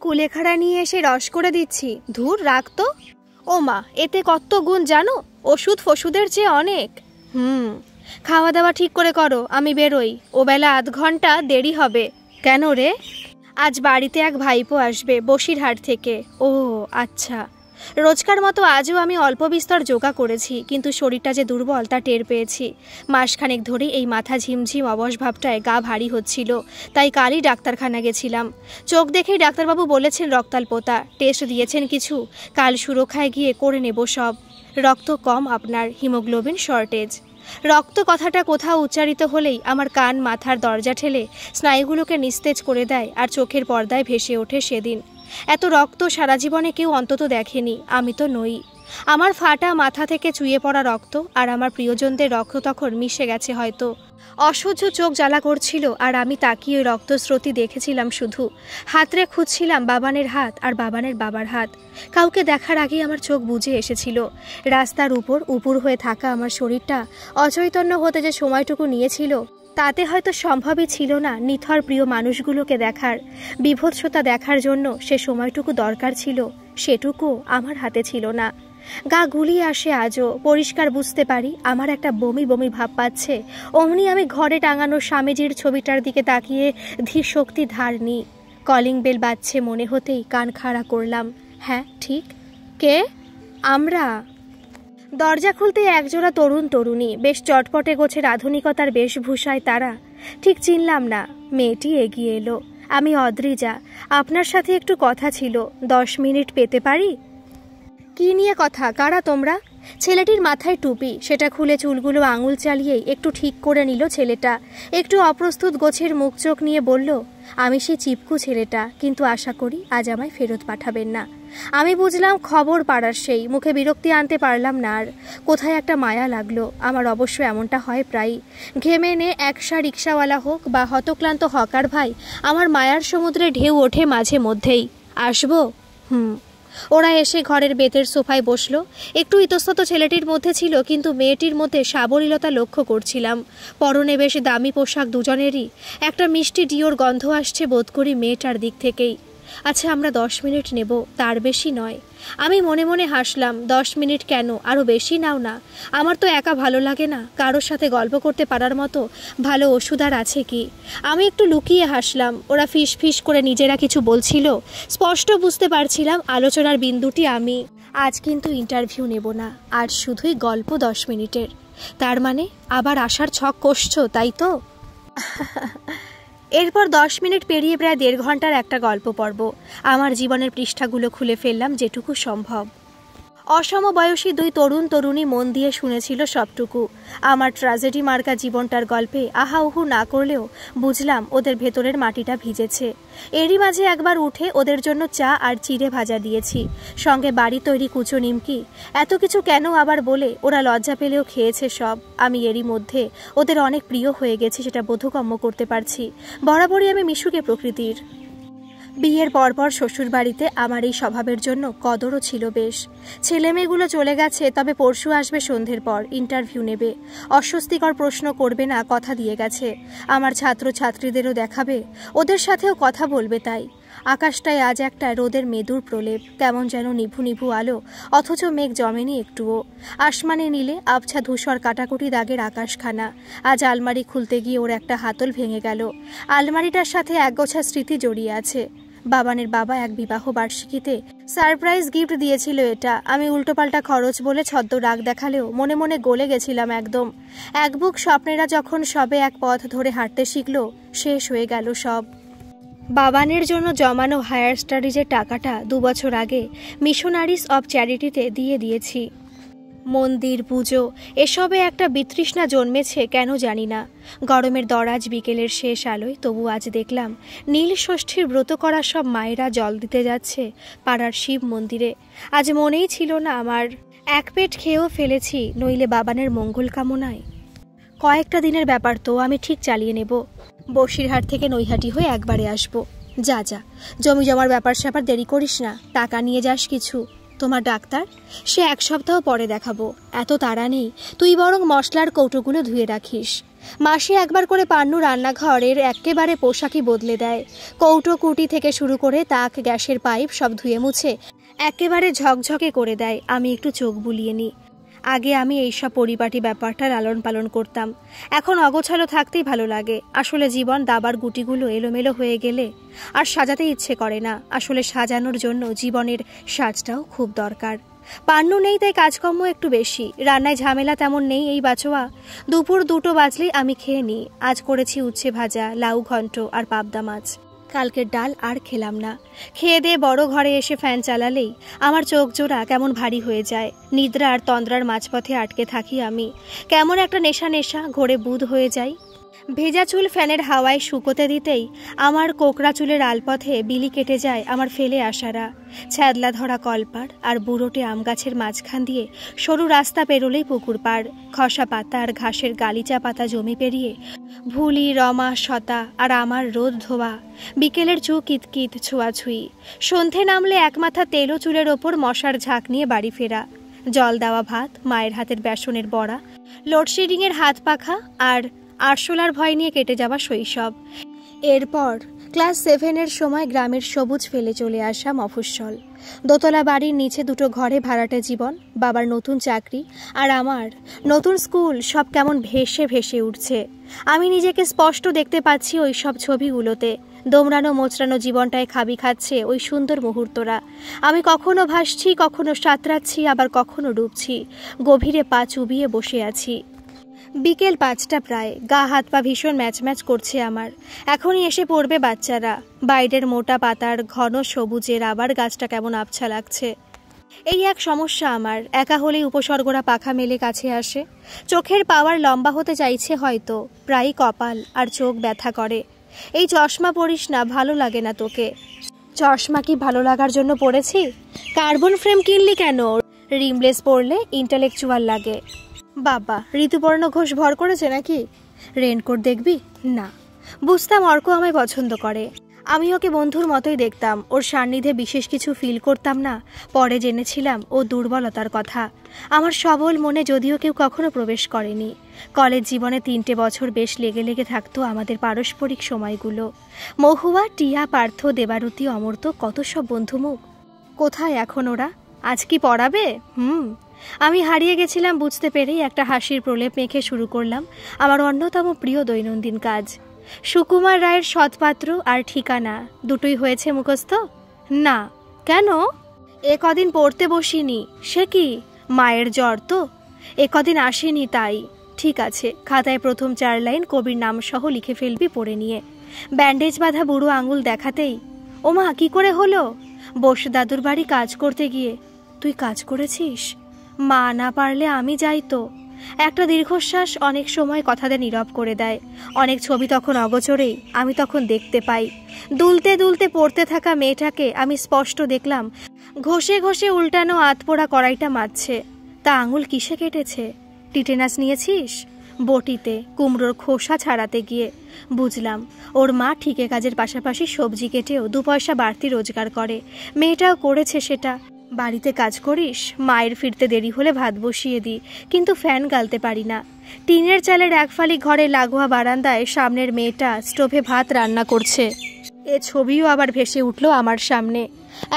কুলেখাড়া নিয়ে এসে রস করে দিচ্ছি, ধুর রাখতো। ও মা, এতে কত গুণ জানো, ওষুধ ফষুধের চেয়ে অনেক। খাওয়া দাওয়া ঠিক করে করো, আমি বেরোই, ও বেলা 1/2 ঘন্টা দেরি হবে। কেন রে? আজ বাড়িতে এক ভাইপো আসবে বসিরহাট থেকে। ও আচ্ছা। রোজকার মতো আজও আমি অল্প বিস্তর যোগা করেছি, কিন্তু শরীরটা যে দুর্বল তা টের পেয়েছি। মাসখানেক ধরে এই মাথা ঝিমঝিম অবশ ভাবটায় গা ভারী হচ্ছিল, তাই কালই ডাক্তারখানা গেছিলাম। চোখ দেখেই ডাক্তারবাবু বলেছেন রক্তাল্পতা, টেস্ট দিয়েছেন কিছু, কাল সুরক্ষায় গিয়ে করে নেব সব। রক্ত কম আপনার, হিমোগ্লোবিন শর্টেজ। রক্ত কথাটা কোথাও উচ্চারিত হলেই আমার কান মাথার দরজা ঠেলে স্নায়ুগুলোকে নিস্তেজ করে দেয়, আর চোখের পর্দায় ভেসে ওঠে সেদিন। এত রক্ত সারা জীবনে কেউ অন্তত দেখেনি, আমি তো নই। আমার ফাটা মাথা থেকে চুইয়ে পড়া রক্ত আর আমার প্রিয়জনদের রক্ত তখন মিশে গেছে হয়তো। অসহ্য চোখ জ্বালা করছিল, আর আমি তাকিয়ে রক্তস্রোতই দেখেছিলাম শুধু। হাতরে খুঁজছিলাম বাবানের হাত আর বাবানের বাবার হাত। কাউকে দেখার আগেই আমার চোখ বুজে এসেছিল, রাস্তার উপর উপুর হয়ে থাকা আমার শরীরটা অচৈতন্য হতে যে সময়টুকু নিয়েছিল, তাতে হয়তো সম্ভবই ছিল না নিথর প্রিয় মানুষগুলোকে দেখার। বিভৎসতা দেখার জন্য সে সময়টুকু দরকার ছিল, সেটুকু আমার হাতে ছিল না। গা গুলিয়ে আসে আজও, পরিষ্কার বুঝতে পারি আমার একটা বমি বমি ভাব পাচ্ছে। অমনি আমি ঘরে টাঙানো স্বামীজির ছবিটার দিকে তাকিয়ে ধীর শক্তি ধার নিই। কলিং বেল বাজছে মনে হতেই কান খাড়া করলাম। হ্যাঁ ঠিক। কে? আমরা। দরজা খুলতে একজোড়া তরুণ তরুণী, বেশ চটপটে গোছের আধুনিকতার বেশভূষায় তারা। ঠিক চিনলাম না। মেয়েটি এগিয়ে এলো। আমি অদ্রিজা, আপনার সাথে একটু কথা ছিল, 10 মিনিট পেতে পারি? কি নিয়ে কথা? কারা তোমরা? ছেলেটির মাথায় টুপি, সেটা খুলে চুলগুলো আঙুল চালিয়েই একটু ঠিক করে নিল ছেলেটা। একটু অপ্রস্তুত গোছের মুখ চোখ নিয়ে বলল, আমি সেই চিপকু ছেলেটা, কিন্তু আশা করি আজ আমায় ফেরত পাঠাবেন না। আমি বুঝলাম খবর পাড়ার সেই, মুখে বিরক্তি আনতে পারলাম না আর। কোথায় একটা মায়া লাগলো। আমার অবশ্য এমনটা হয় প্রায়। ঘেমে নে একশা রিক্সাওয়ালা হোক বা হতক্লান্ত হকার ভাই, আমার মায়ার সমুদ্রে ঢেউ ওঠে মাঝে মধ্যেই। আসবো? ওরা এসে ঘরের বেতের সোফায় বসলো। একটু ইতস্তত ছেলেটির মধ্যে ছিল, কিন্তু মেয়েটির মধ্যে সাবলীলতা লক্ষ্য করছিলাম। পরনে বেশ দামি পোশাক দুজনেরই। একটা মিষ্টি ডিওর গন্ধ আসছে বোধ করি মেয়েটার দিক থেকেই। আচ্ছা, আমরা 10 মিনিট নেব, তার বেশি নয়। আমি মনে মনে হাসলাম। 10 মিনিট কেন, আরও বেশি নাও না। আমার তো একা ভালো লাগে না, কারোর সাথে গল্প করতে পারার মতো ভালো ওষুধ আর আছে কি? আমি একটু লুকিয়ে হাসলাম। ওরা ফিস ফিস করে নিজেরা কিছু বলছিল, স্পষ্ট বুঝতে পারছিলাম আলোচনার বিন্দুটি আমি। আজ কিন্তু ইন্টারভিউ নেব না, আর শুধুই গল্প 10 মিনিটের। তার মানে আবার আসার ছক কষছো, তাই তো? এরপর 10 মিনিট পেরিয়ে প্রায় 1.5 ঘন্টার একটা গল্প পর্ব। আমার জীবনের পৃষ্ঠাগুলো খুলে ফেললাম যেটুকু সম্ভব। অসমবয়সী 2 তরুণ তরুণী মন দিয়ে শুনেছিল সবটুকু। আমার ট্র্যাজেডি মার্কা জীবনটার গল্পে আহাউহু না করলেও বুঝলাম ওদের ভেতরের মাটিটা ভিজেছে। এরই মাঝে একবার উঠে ওদের জন্য চা আর চিড়ে ভাজা দিয়েছি, সঙ্গে বাড়ি তৈরি কুচো নিমকি। এত কিছু কেন আবার বলে ওরা লজ্জা পেলেও খেয়েছে সব। আমি এরই মধ্যে ওদের অনেক প্রিয় হয়ে গেছি, সেটা বোধগম্য করতে পারছি। বরাবরই আমি মিশুকে প্রকৃতির। বিয়ের পরপর শ্বশুর বাড়িতে আমার এই স্বভাবের জন্য কদরও ছিল বেশ। ছেলেমেয়েগুলো চলে গেছে, তবে পরশু আসবে সন্ধ্যের পর, ইন্টারভিউ নেবে। অস্বস্তিকর প্রশ্ন করবে না, কথা দিয়ে গেছে। আমার ছাত্র ছাত্রীদেরও দেখাবে, ওদের সাথেও কথা বলবে। তাই আকাশটায় আজ একটা রোদের মেদুর প্রলেপ, কেমন যেন নিভু নিভু আলো, অথচ মেঘ জমেনি একটুও। আসমানে নীলে আবছা ধূসর কাটাকুটি দাগের আকাশখানা। আজ আলমারি খুলতে গিয়ে ওর একটা হাতল ভেঙে গেল। আলমারিটার সাথে একগোছা স্মৃতি জড়িয়ে আছে। বাবানের বাবা এক বিবাহ বার্ষিকীতে সারপ্রাইজ গিফট দিয়েছিল এটা। আমি উল্টোপাল্টা খরচ বলে ছদ্ম রাগ দেখালেও মনে মনে গলে গেছিলাম একদম। এক বুক স্বপ্নেরা যখন সবে এক পথ ধরে হাঁটতে শিখল, শেষ হয়ে গেল সব। বাবানের জন্য জমানো হায়ার স্টাডিজের টাকাটা 2 বছর আগে মিশনারিজ অব চ্যারিটিতে দিয়ে দিয়েছি। মন্দির, পুজো এসবে একটা বিতৃষ্ণা জন্মেছে কেন জানি না। গরমের দরাজ বিকেলের শেষ আলোয় তবু আজ দেখলাম নীল ষষ্ঠীর ব্রত করা সব মায়েরা জল দিতে যাচ্ছে পাড়ার শিব মন্দিরে। আজ মনেই ছিল না আমার, এক পেট খেয়েও ফেলেছি, নইলে বাবানের মঙ্গল কামনায়। কয়েকটা দিনের ব্যাপার তো, আমি ঠিক চালিয়ে নেব। বসিরহাট থেকে নৈহাটি হয়ে একবারে আসবো। যা যা, জমি জমার ব্যাপার স্যাপার দেরি করিস না, টাকা নিয়ে যাস কিছু। তোমার ডাক্তার, সে 1 সপ্তাহ পরে দেখাবো, এত তাড়া নেই। তুই বরং মশলার কৌটোগুলো ধুয়ে রাখিস। মাসে একবার করে পান্নু রান্নাঘরের একেবারে পোশাকই বদলে দেয়। কৌটো কুটি থেকে শুরু করে তাক, গ্যাসের পাইপ সব ধুয়ে মুছে একেবারে ঝকঝকে করে দেয়। আমি একটু চোখ বুলিয়ে নিই। আগে আমি এইসব পরিপাটি ব্যাপারটা লালন পালন করতাম, এখন অগোছালো থাকতেই ভালো লাগে। আসলে জীবন দাবার গুটিগুলো এলোমেলো হয়ে গেলে আর সাজাতে ইচ্ছে করে না। আসলে সাজানোর জন্য জীবনের সাজটাও খুব দরকার। পান্নু নেই তাই কাজকর্ম একটু বেশি, রান্নায় ঝামেলা তেমন নেই এই বাছোয়া। দুপুর 2টো বাজলেই আমি খেয়ে নিই। আজ করেছি উচ্ছে ভাজা, লাউ ঘন্ট আর পাবদা মাছ। কালকের ডাল আর খেলাম না। খেয়ে দিয়ে বড় ঘরে এসে ফ্যান চালালেই আমার চোখ জোড়া কেমন ভারী হয়ে যায়। নিদ্রা আর তন্দ্রার মাঝপথে আটকে থাকি আমি। কেমন একটা নেশা নেশা ঘোরে বুঁদ হয়ে যাই। ভেজা চুল ফ্যানের হাওয়ায় শুকোতে দিতেই আমার কোকড়া চুলের আলপথে বিলি কেটে যায় আমার ফেলে আসারা। ছ্যাদলা ধরা কলপাড় আর বুড়োটে আম গাছের মাঝখান দিয়ে সরু রাস্তা পেরোলেই পুকুর পাড়। খসা পাতা আর ঘাসের গালিচা পাতা জমি পেরিয়ে ভুলি, রমা, শতা আর আমার রোদ ধোয়া বিকেলের চু কিতকিত ছোঁয়াছুঁই। সন্ধে নামলে একমাথা তেলো চুলের ওপর মশার ঝাঁক নিয়ে বাড়ি ফেরা। জল দেওয়া ভাত, মায়ের হাতের বেসনের বড়া, লোডশেডিংয়ের হাত পাখা আর আরশোলার ভয় নিয়ে কেটে যাওয়া শৈশব। এরপর ক্লাস 7-এর সময় গ্রামের সবুজ ফেলে চলে আসা মফস্বল। দোতলা বাড়ির নিচে 2টো ঘরে ভাড়াটে জীবন, বাবার নতুন চাকরি আর আমার নতুন স্কুল, সব কেমন ভেসে ভেসে উঠছে। আমি নিজেকে স্পষ্ট দেখতে পাচ্ছি ওই সব ছবিগুলোতে। দোমড়ানো মোচড়ানো জীবনটায় খাবি খাচ্ছে ওই সুন্দর মুহূর্তরা। আমি কখনো ভাসছি, কখনো সাঁতরাচ্ছি, আবার কখনো ডুবছি। গভীরে পা চুবিয়ে বসে আছি। বিকেল 5টা প্রায়। গা হাত পা ভীষণ ম্যাচ ম্যাচ করছে আমার। এখনই এসে পড়বে বাচ্চারা। বাইরের মোটা পাতার ঘন সবুজের আবার গাছটা কেমন আবছা লাগছে। এই এক সমস্যা আমার, একা হলেই উপসর্গরা পাখা মেলে কাছে আসে। চোখের পাওয়ার লম্বা হতে চাইছে হয়তো, প্রায়ই কপাল আর চোখ ব্যথা করে। এই চশমা পরিস না, ভালো লাগে না তোকে। চশমা কি ভালো লাগার জন্য পড়েছি? কার্বন ফ্রেম কিনলি কেন? রিমলেস পরলে ইন্টেলেকচুয়াল লাগে। বাবা, ঋতুপর্ণ ঘোষ ভর করেছে নাকি? রেনকোট দেখবি? না। বুঝতাম অর্ক আমায় পছন্দ করে। আমি ওকে বন্ধুর মতোই দেখতাম। ওর সান্নিধ্যে বিশেষ কিছু ফিল করতাম না। পরে জেনেছিলাম ও দুর্বলতার কথা। আমার সবল মনে যদিও কেউ কখনো প্রবেশ করেনি। কলেজ জীবনে 3টে বছর বেশ লেগে লেগে থাকতো আমাদের পারস্পরিক সময়গুলো। মহুয়া, টিয়া, পার্থ, দেবারতী, অমর্ত, কত সব বন্ধুমুখ। কোথায় এখন ওরা? আজ কি পড়াবে? আমি হারিয়ে গেছিলাম বুঝতে পেরেই একটা হাসির প্রলেপ মেখে শুরু করলাম আমার অন্যতম প্রিয় দৈনন্দিন কাজ। সুকুমার রায়ের সৎপাত্র আর ঠিকানা দুটোই হয়েছে মুখস্থ? না। কেন? কদিন পড়তে বসিনি। সে কি, মায়ের জ্বর তো, কদিন আসেনি তাই। ঠিক আছে, খাতায় প্রথম 4 লাইন কবির নাম সহ লিখে ফেলবি পড়ে নিয়ে। ব্যান্ডেজ বাঁধা বুড়ো আঙুল দেখাতেই, ওমা কি করে হলো? বস দাদুর বাড়ি কাজ করতে গিয়ে। তুই কাজ করেছিস? মা না পারলে আমি যাই তো। একটা দীর্ঘশ্বাস অনেক সময় কথাতে নীরব করে দেয়। অনেক ছবি তখন অগোচরেই আমি তখন দেখতে পাই। দুলতে দুলতে পড়তে থাকা মেয়েটাকে আমি স্পষ্ট দেখলাম ঘষে ঘষে উল্টানো আতপোড়া কড়াইটা মাজছে। তা আঙুল কিসে কেটেছে? টিটেনাস নিয়েছিস? বটিতে কুমড়োর খোসা ছাড়াতে গিয়ে। বুঝলাম ওর মা ঠিকে কাজের পাশাপাশি সবজি কেটেও 2 পয়সা বাড়তি রোজগার করে। মেয়েটাও করেছে সেটা। বাড়িতে কাজ করিস? মায়ের ফিরতে দেরি হলে ভাত বসিয়ে দিই, কিন্তু ফ্যান গালতে পারি না। টিনের চালের একফালি ঘরে লাগোয়া বারান্দায় সামনের মেয়েটা স্টোভে ভাত রান্না করছে। এ ছবিও আবার ভেসে উঠল আমার সামনে।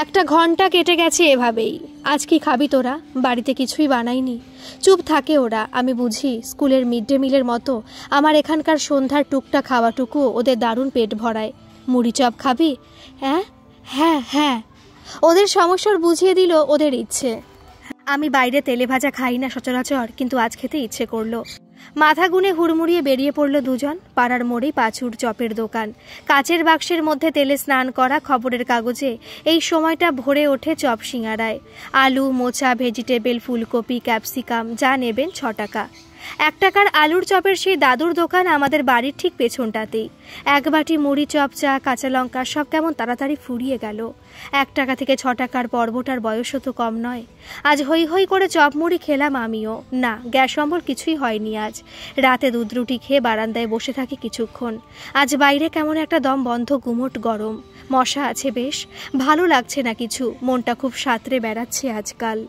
1 ঘন্টা কেটে গেছে এভাবেই। আজ কি খাবি তোরা? বাড়িতে কিছুই বানাইনি। চুপ থাকে ওরা। আমি বুঝি স্কুলের মিড ডে মিলের মতো আমার এখানকার সন্ধ্যার টুকটা খাওয়াটুকু ওদের দারুণ পেট ভরায়। মুড়ি চপ খাবি? হ্যাঁ হ্যাঁ, ওদের সমস্যার বুঝিয়ে দিল ওদের ইচ্ছে। আমি বাইরে তেলে ভাজা খাই না সচরাচর, কিন্তু আজ খেতে ইচ্ছে করলো। মাথা গুনে হুড়মুড়িয়ে বেরিয়ে পড়ল দুজন। পাড়ার মোড়ে পাঁচুর চপের দোকান, কাচের বাক্সের মধ্যে তেলে স্নান করা খবরের কাগজে এই সময়টা ভরে ওঠে চপ সিঙাড়ায়। আলু, মোচা, ভেজিটেবল, ফুলকপি, ক্যাপসিকাম যা নেবেন 6 টাকা। 1 টাকার আলুর চপের সেই দাদুর দোকান আমাদের বাড়ির ঠিক পেছনটাতেই। 1 বাটি মুড়ি, চপ, চা, কাঁচা লঙ্কা সব কেমন তাড়াতাড়ি ফুরিয়ে গেল। 1 টাকা থেকে 6 টাকার পর্বটার বয়সও তো কম নয়। আজ হই হই করে চপ মুড়ি খেলাম আমিও। না, গ্যাস অম্বল কিছুই হয়নি আজ। রাতে দুধ রুটি খেয়ে বারান্দায় বসে থাকি কিছুক্ষণ। আজ বাইরে কেমন একটা দম বন্ধ গুমোট গরম। মশা আছে বেশ, ভালো লাগছে না কিছু। মনটা খুব সাঁতরে বেড়াচ্ছে আজকাল।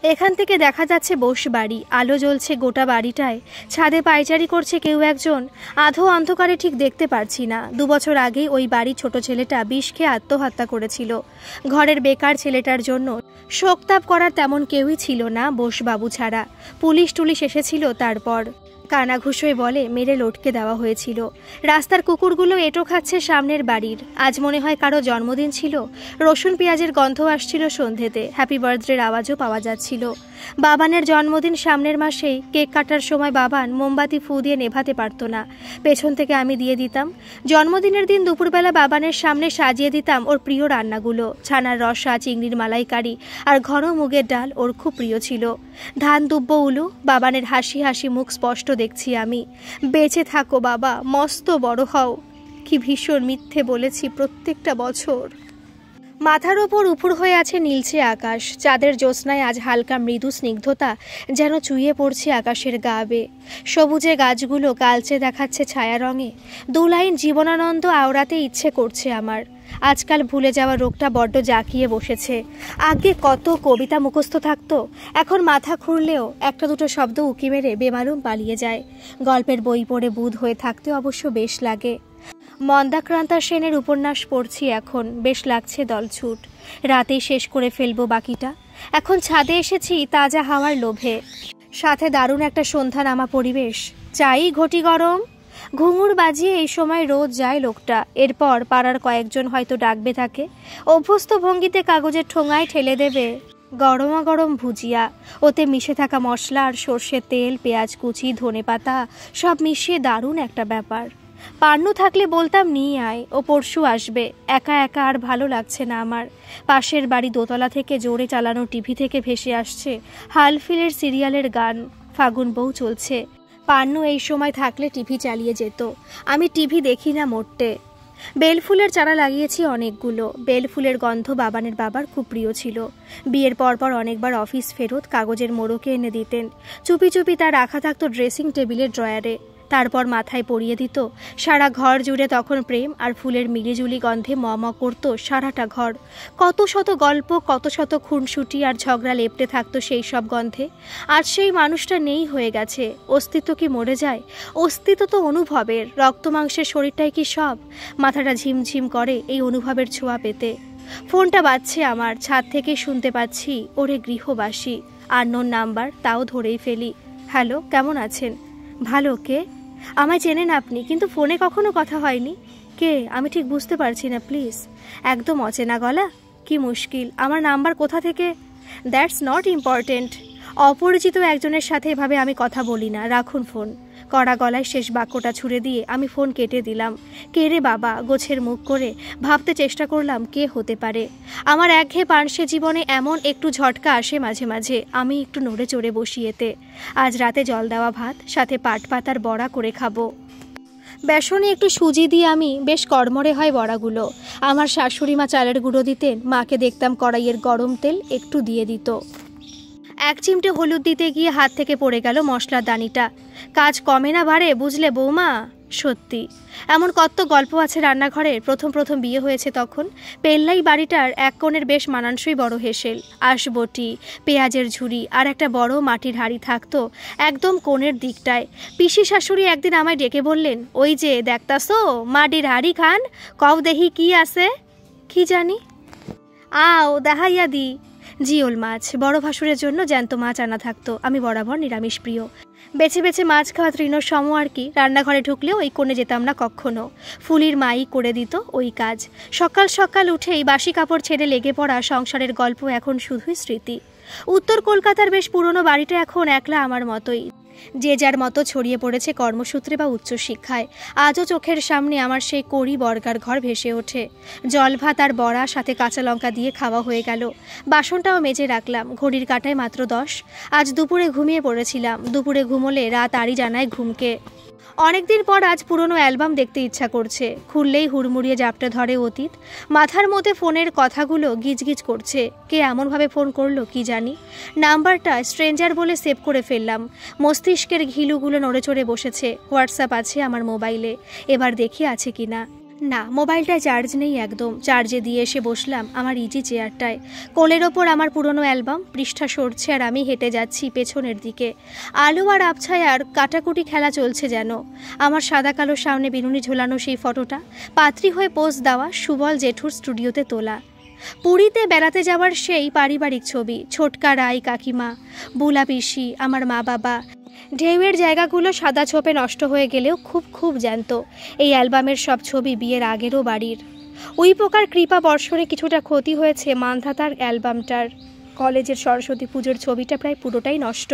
এখান থেকে দেখা যাচ্ছে বোস বাড়ি, আলো জ্বলছে গোটা বাড়িটায়। ছাদে পায়চারি করছে কেউ একজন, আধো অন্ধকারে ঠিক দেখতে পারছি না। 2 বছর আগেই ওই বাড়ির ছোট ছেলেটা বিষ খেয়ে আত্মহত্যা করেছিল। ঘরের বেকার ছেলেটার জন্য শোকতাপ করার তেমন কেউই ছিল না বোসবাবু ছাড়া। পুলিশ টুলিশ এসেছিল, তারপর কানাঘুষোয় বলে মেরে লটকে দেওয়া হয়েছিল। রাস্তার কুকুরগুলো এঁটো খাচ্ছে সামনের বাড়ির। আজ মনে হয় কারো জন্মদিন ছিল। রসুন পেঁয়াজের গন্ধ আসছিল সন্ধেতে, হ্যাপি বার্থডের আওয়াজও পাওয়া যাচ্ছিল। বাবানের জন্মদিন সামনের মাসেই। কেক কাটার সময় বাবান মোমবাতি ফু দিয়ে নেভাতে পারতো না, পেছন থেকে আমি দিয়ে দিতাম। জন্মদিনের দিন দুপুরবেলা বাবানের সামনে সাজিয়ে দিতাম ওর প্রিয় রান্নাগুলো। ছানার রসা, চিংড়ির মালাইকারি আর ঘন মুগের ডাল ওর খুব প্রিয় ছিল। ধান দুব্ব উলু। বাবানের হাসি হাসি মুখ স্পষ্ট দেখছি আমি। বেঁচে থাকো বাবা, মস্ত বড় হও। কি ভীষণ মিথ্যে বলেছি প্রত্যেকটা বছর। মাথার ওপর উপুর হয়ে আছে নীলচে আকাশ। চাঁদের জ্যোৎস্নায় আজ হালকা মৃদু স্নিগ্ধতা যেন চুইয়ে পড়ছে আকাশের গা বেয়ে। সবুজে গাছগুলো কালচে দেখাচ্ছে ছায়া রঙে। 2 লাইন জীবনানন্দ আওড়াতে ইচ্ছে করছে আমার। আজকাল ভুলে যাওয়া রোগটা বড্ড জাঁকিয়ে বসেছে। আগে কত কবিতা মুখস্থ থাকতো, এখন মাথা খুঁড়লেও 1-2 শব্দ উকি মেরে বেমালুম পালিয়ে যায়। গল্পের বই পড়ে বুঁদ হয়ে থাকতে অবশ্য বেশ লাগে। মন্দাক্রান্তা সেনের উপন্যাস পড়ছি এখন, বেশ লাগছে দলছুট। রাতেই শেষ করে ফেলবো বাকিটা। এখন ছাদে এসেছি তাজা হাওয়ার লোভে, সাথে দারুণ একটা সন্ধ্যা নামা পরিবেশ। চাই ঘটি গরম। ঘুঙুর বাজিয়ে এই সময় রোজ যায় লোকটা। এরপর পাড়ার কয়েকজন হয়তো ডাকবে তাকে। অভ্যস্ত ভঙ্গিতে কাগজের ঠোঙায় ঠেলে দেবে গরমা গরম ভুজিয়া। ওতে মিশে থাকা মশলা আর সর্ষের তেল, পেঁয়াজ কুচি, ধনেপাতা সব মিশিয়ে দারুণ একটা ব্যাপার। পান্নু থাকলে বলতাম নিয়ে আয়, ও পরশু আসবে। একা একা আর ভালো লাগছে না আমার। পাশের বাড়ি দোতলা থেকে জোরে চালানো টিভি থেকে ভেসে আসছে হালফিলের সিরিয়ালের গান। ফাগুন বউ চলছে। পান্নু এই সময় থাকলে টিভি চালিয়ে যেত। আমি টিভি দেখি না মোটে। বেলফুলের চারা লাগিয়েছি অনেকগুলো। বেলফুলের গন্ধ বাবানের বাবার খুব প্রিয় ছিল। বিয়ের পরপর অনেকবার অফিস ফেরত কাগজের মোড়কে এনে দিতেন। চুপি চুপি তা রাখা থাকতো ড্রেসিং টেবিলের ড্রয়ারে। তারপর মাথায় পরিয়ে দিত। সারা ঘর জুড়ে তখন প্রেম আর ফুলের মিলিজুলি গন্ধে ম করত সারাটা ঘর। কত শত গল্প, কত শত খুনসুটি আর ঝগড়া লেপটে থাকতো সেই সব গন্ধে। আজ সেই মানুষটা নেই হয়ে গেছে। অস্তিত্ব কি মরে যায়? অস্তিত্ব তো অনুভবের। রক্ত মাংসের শরীরটাই কি সব? মাথাটা ঝিমঝিম করে এই অনুভবের ছোঁয়া পেতে। ফোনটা বাজছে আমার। ছাদ থেকে শুনতে পাচ্ছি ওরে গৃহবাসী। আননোন নাম্বার, তাও ধরেই ফেলি। হ্যালো, কেমন আছেন? ভালো। কে? আমায় চেনেন আপনি, কিন্তু ফোনে কখনো কথা হয়নি। কে? আমি ঠিক বুঝতে পারছি না, প্লিজ। একদম অচেনা গলা। কি মুশকিল, আমার নাম্বার কোথা থেকে? That's not important. অপরিচিত একজনের সাথে এভাবে আমি কথা বলি না, রাখুন ফোন। কড়া গলায় শেষ বাক্যটা ছুড়ে দিয়ে আমি ফোন কেটে দিলাম। কে রে বাবা? গোছের মুখ করে ভাবতে চেষ্টা করলাম কে হতে পারে। আমার একঘেয়ে পানসে জীবনে এমন একটু ঝটকা আসে মাঝে মাঝে। আমি একটু নড়ে চড়ে বসিয়েতে। আজ রাতে জল দেওয়া ভাত, সাথে পাট পাতার বড়া করে খাবো। বেসনে একটু সুজি দিয়ে আমি বেশ কড়মড়ে হয় বড়াগুলো। আমার শাশুড়ি মা চালের গুঁড়ো দিতেন, মাকে দেখতাম কড়াইয়ের গরম তেল একটু দিয়ে দিত। 1 চিমটে হলুদ দিতে গিয়ে হাত থেকে পড়ে গেল মশলার দানিটা। কাজ কমে না বাড়ে, বুঝলে বৌমা। সত্যি এমন কত গল্প আছে রান্নাঘরে। প্রথম প্রথম বিয়ে হয়েছে তখন পেল্লাই বাড়িটার এক কোণের বেশ মানানসই বড় হেসেল, আঁশবটি, পেঁয়াজের ঝুড়ি আর একটা বড় মাটির হাঁড়ি থাকতো একদম কোণের দিকটায়। পিসি শাশুড়ি একদিন আমায় ডেকে বললেন, ওই যে দেখতাছো মাটির হাঁড়ি খান, কও দেহি কি আছে। কি জানি, আও দেখাইয়া দি। জিওল মাছ। বড় ভাসুরের জন্য জ্যান্ত মাছ আনা থাকতো। আমি বরাবর নিরামিষ প্রিয়। বেছে বেছে মাছ খাওয়া তৃণর সম আর কি। রান্নাঘরে ঢুকলেও ওই কোণে যেতাম না কখনো। ফুলির মাই করে দিত ওই কাজ। সকাল সকাল উঠেই বাসি কাপড় ছেড়ে লেগে পড়া সংসারের গল্প এখন শুধুই স্মৃতি। উত্তর কলকাতার বেশ পুরনো বাড়িটা এখন একলা আমার মতোই, যে যার মতো ছড়িয়ে পড়েছে কর্মসূত্রে বা উচ্চশিক্ষায়। আজও চোখের সামনে আমার সেই কড়ি বর্গার ঘর ভেসে ওঠে। জল ভাত আর বড়া সাথে কাঁচা লঙ্কা দিয়ে খাওয়া হয়ে গেল। বাসনটাও মেজে রাখলাম। ঘড়ির কাঁটায় মাত্র 10। আজ দুপুরে ঘুমিয়ে পড়েছিলাম। দুপুরে ঘুমোলে রাত আরই জানায় ঘুমকে। অনেকদিন পর আজ পুরনো অ্যালবাম দেখতে ইচ্ছা করছে। খুললেই হুড়মুড়িয়ে জাপটে ধরে অতীত। মাথার মধ্যে ফোনের কথাগুলো গিজগিজ করছে। কে এমনভাবে ফোন করলো কি জানি। নাম্বারটা স্ট্রেঞ্জার বলে সেভ করে ফেললাম। মস্তিষ্কের ঘিলুগুলো নড়ে চড়ে বসেছে। হোয়াটসঅ্যাপ আছে আমার মোবাইলে, এবার দেখি আছে কি না। না, মোবাইলটায় চার্জ নেই একদম। চার্জে দিয়ে এসে বসলাম আমার ইজি চেয়ারটায়। কোলের ওপর আমার পুরনো অ্যালবাম, পৃষ্ঠা সরছে আর আমি হেঁটে যাচ্ছি পেছনের দিকে। আলো আর আবছায়ার কাটাকুটি খেলা চলছে যেন। আমার সাদা কালো সামনে বিনুনি ঝোলানো সেই ফটোটা, পাত্রী হয়ে পোজ দেওয়া সুবল জেঠুর স্টুডিওতে তোলা। পুরীতে বেড়াতে যাওয়ার সেই পারিবারিক ছবি। ছোটকা রাই কাকিমা, বুলা পিসি, আমার মা বাবা। ঢেউয়ের জায়গাগুলো সাদা ছোপে নষ্ট হয়ে গেলেও খুব জ্যান্ত। এই অ্যালবামের সব ছবি বিয়ের আগেরও বাড়ির। ওই প্রকার কৃপা বর্ষণে কিছুটা ক্ষতি হয়েছে মান্ধাতার অ্যালবামটার। কলেজের সরস্বতী পুজোর ছবিটা প্রায় পুরোটাই নষ্ট।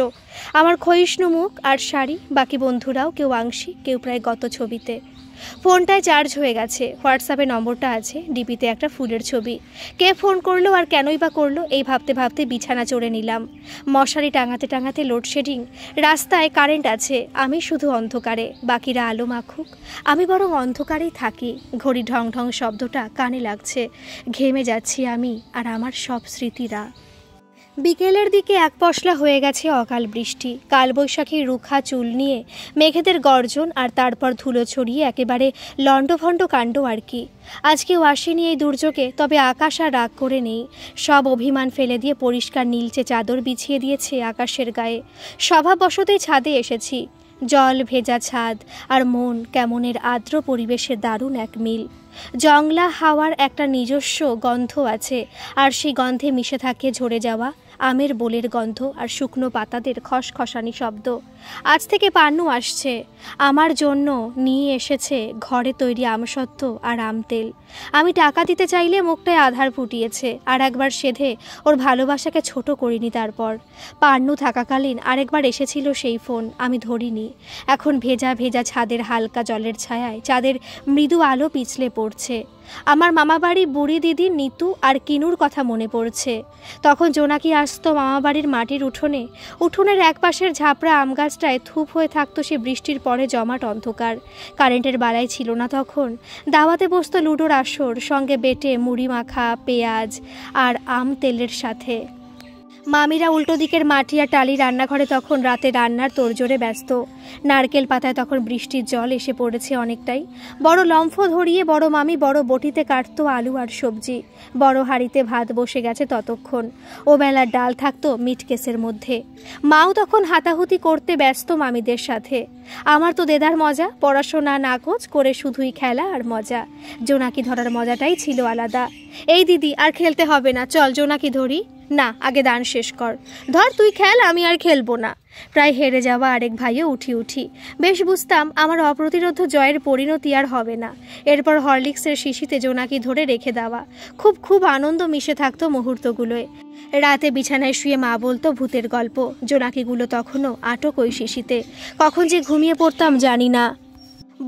আমার ক্ষয়িষ্ণু মুখ আর শাড়ি। বাকি বন্ধুরাও কেউ আংশিক, কেউ প্রায় গত ছবিতে। ফোনটায় চার্জ হয়ে গেছে। হোয়াটসঅ্যাপে নম্বরটা আছে, ডিপিতে একটা ফুলের ছবি। কে ফোন করলো আর কেনই বা করলো এই ভাবতে ভাবতে বিছানা চড়ে নিলাম। মশারি টাঙাতে টাঙাতে লোডশেডিং। রাস্তায় কারেন্ট আছে, আমি শুধু অন্ধকারে। বাকিরা আলো মাখুক, আমি বরং অন্ধকারেই থাকি। ঘড়ি ঢং ঢং শব্দটা কানে লাগছে। ঘেমে যাচ্ছি আমি আর আমার সব স্মৃতিরা। বিকেলের দিকে এক পশলা হয়ে গেছে অকাল বৃষ্টি। কালবৈশাখীর রুখা চুল নিয়ে মেঘেদের গর্জন আর তারপর ধুলো ছড়িয়ে একেবারে লণ্ডভণ্ড কাণ্ড আর কি। আজকেও আসেনি এই দুর্যোগে, তবে আকাশ আর রাগ করে নেই। সব অভিমান ফেলে দিয়ে পরিষ্কার নীলচে চাদর বিছিয়ে দিয়েছে আকাশের গায়ে। স্বভাববশতই ছাদে এসেছি। জল ভেজা ছাদ আর মন কেমনের আর্দ্র পরিবেশের দারুণ এক মিল। জংলা হাওয়ার একটা নিজস্ব গন্ধ আছে, আর সেই গন্ধে মিশে থাকে ঝরে যাওয়া আমের বোলের গন্ধ আর শুকনো পাতাদের খসখসানি শব্দ। আজ থেকে পান্নু আসছে। আমার জন্য নিয়ে এসেছে ঘরে তৈরি আমসত্ত্ব আর আম তেল। আমি টাকা দিতে চাইলে মুখটায় আধার ফুটিয়েছে। আর একবার সেধে ওর ভালোবাসাকে ছোট করিনি। তারপর পান্নু থাকাকালীন আরেকবার এসেছিল সেই ফোন, আমি ধরিনি। এখন ভেজা ভেজা ছাদের হালকা জলের ছায়ায় চাঁদের মৃদু আলো পিছলে পড়ছে। আমার মামাবাড়ি বুড়ি দিদি নিতু আর কিনুর কথা মনে পড়ছে। তখন জোনাকি আসতো মামাবাড়ির মাটির উঠোনে। উঠোনের এক পাশের ঝাপড়া আম গাছটায় থুপ হয়ে থাকতো সে বৃষ্টির পরে জমাট অন্ধকার। কারেন্টের বালাই ছিল না তখন। দাওয়াতে বসতো লুডোর আসর, সঙ্গে বেটে মুড়ি মাখা, পেঁয়াজ আর আম তেলের সাথে। মামিরা উল্টো দিকের মাটি আর টালি রান্নাঘরে তখন রাতে রান্নার তোড়জোড়ে ব্যস্ত। নারকেল পাতায় তখন বৃষ্টির জল এসে পড়েছে অনেকটাই। বড় লম্ফ ধরিয়ে বড় মামি বড় বটিতে কাটতো আলু আর সবজি। বড় হাঁড়িতে ভাত বসে গেছে ততক্ষণ। ও বেলার ডাল থাকতো মিটকেসের মধ্যে। মাও তখন হাতাহুতি করতে ব্যস্ত মামিদের সাথে। আমার তো দেদার মজা, পড়াশোনা নাকচ করে শুধুই খেলা আর মজা। জোনাকি ধরার মজাটাই ছিল আলাদা। এই দিদি আর খেলতে হবে না, চল জোনাকি ধরি। না, আগে দান শেষ কর। ধর তুই খেল, আমি আর খেলবো না। প্রায় হেরে যাওয়া আরেক ভাইও উঠি। বেশ বুঝতাম আমার অপ্রতিরোধ জয়ের পরিণতি আর হবে না। এরপর হরলিক্সের শিশিতে জোনাকি ধরে রেখে দেওয়া। খুব আনন্দ মিশে থাকতো মুহূর্তগুলোয়। রাতে বিছানায় শুয়ে মা বলতো ভূতের গল্প। জোনাকিগুলো তখনও আটক ওই শিশিতে। কখন যে ঘুমিয়ে পড়তাম জানি না।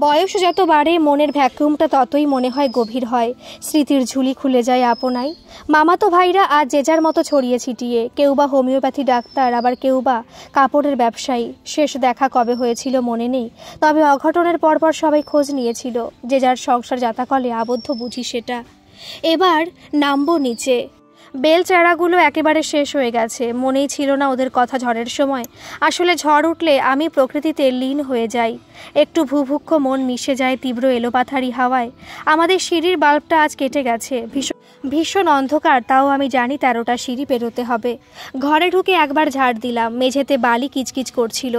বয়স যত বাড়ে মনের ভ্যাকুমটা ততই মনে হয় গভীর হয়। স্মৃতির ঝুলি খুলে যায় আপনাই। মামাতো ভাইরা আজ যে যার মতো ছড়িয়ে ছিটিয়ে। কেউ বা হোমিওপ্যাথি ডাক্তার, আবার কেউ বা কাপড়ের ব্যবসায়ী। শেষ দেখা কবে হয়েছিল মনে নেই, তবে অঘটনের পরপর সবাই খোঁজ নিয়েছিল। যে যার সংসার জাতাকলে আবদ্ধ বুঝি সেটা। এবার নামবো নিচে। বেল চারাগুলো একেবারে শেষ হয়ে গেছে। মনেই ছিল না ওদের কথা ঝড়ের সময়। আসলে ঝড় উঠলে আমি প্রকৃতিতে লীন হয়ে যাই। একটু ভুভুক্ষ মন মিশে যায় তীব্র এলোপাথারি হাওয়ায়। আমাদের সিঁড়ির বাল্বটা আজ কেটে গেছে। ভীষণ অন্ধকার, তাও আমি জানি 13টা সিঁড়ি পেরোতে হবে। ঘরে ঢুকে একবার ঝাড় দিলাম। মেঝেতে বালি কিচকিচ করছিল।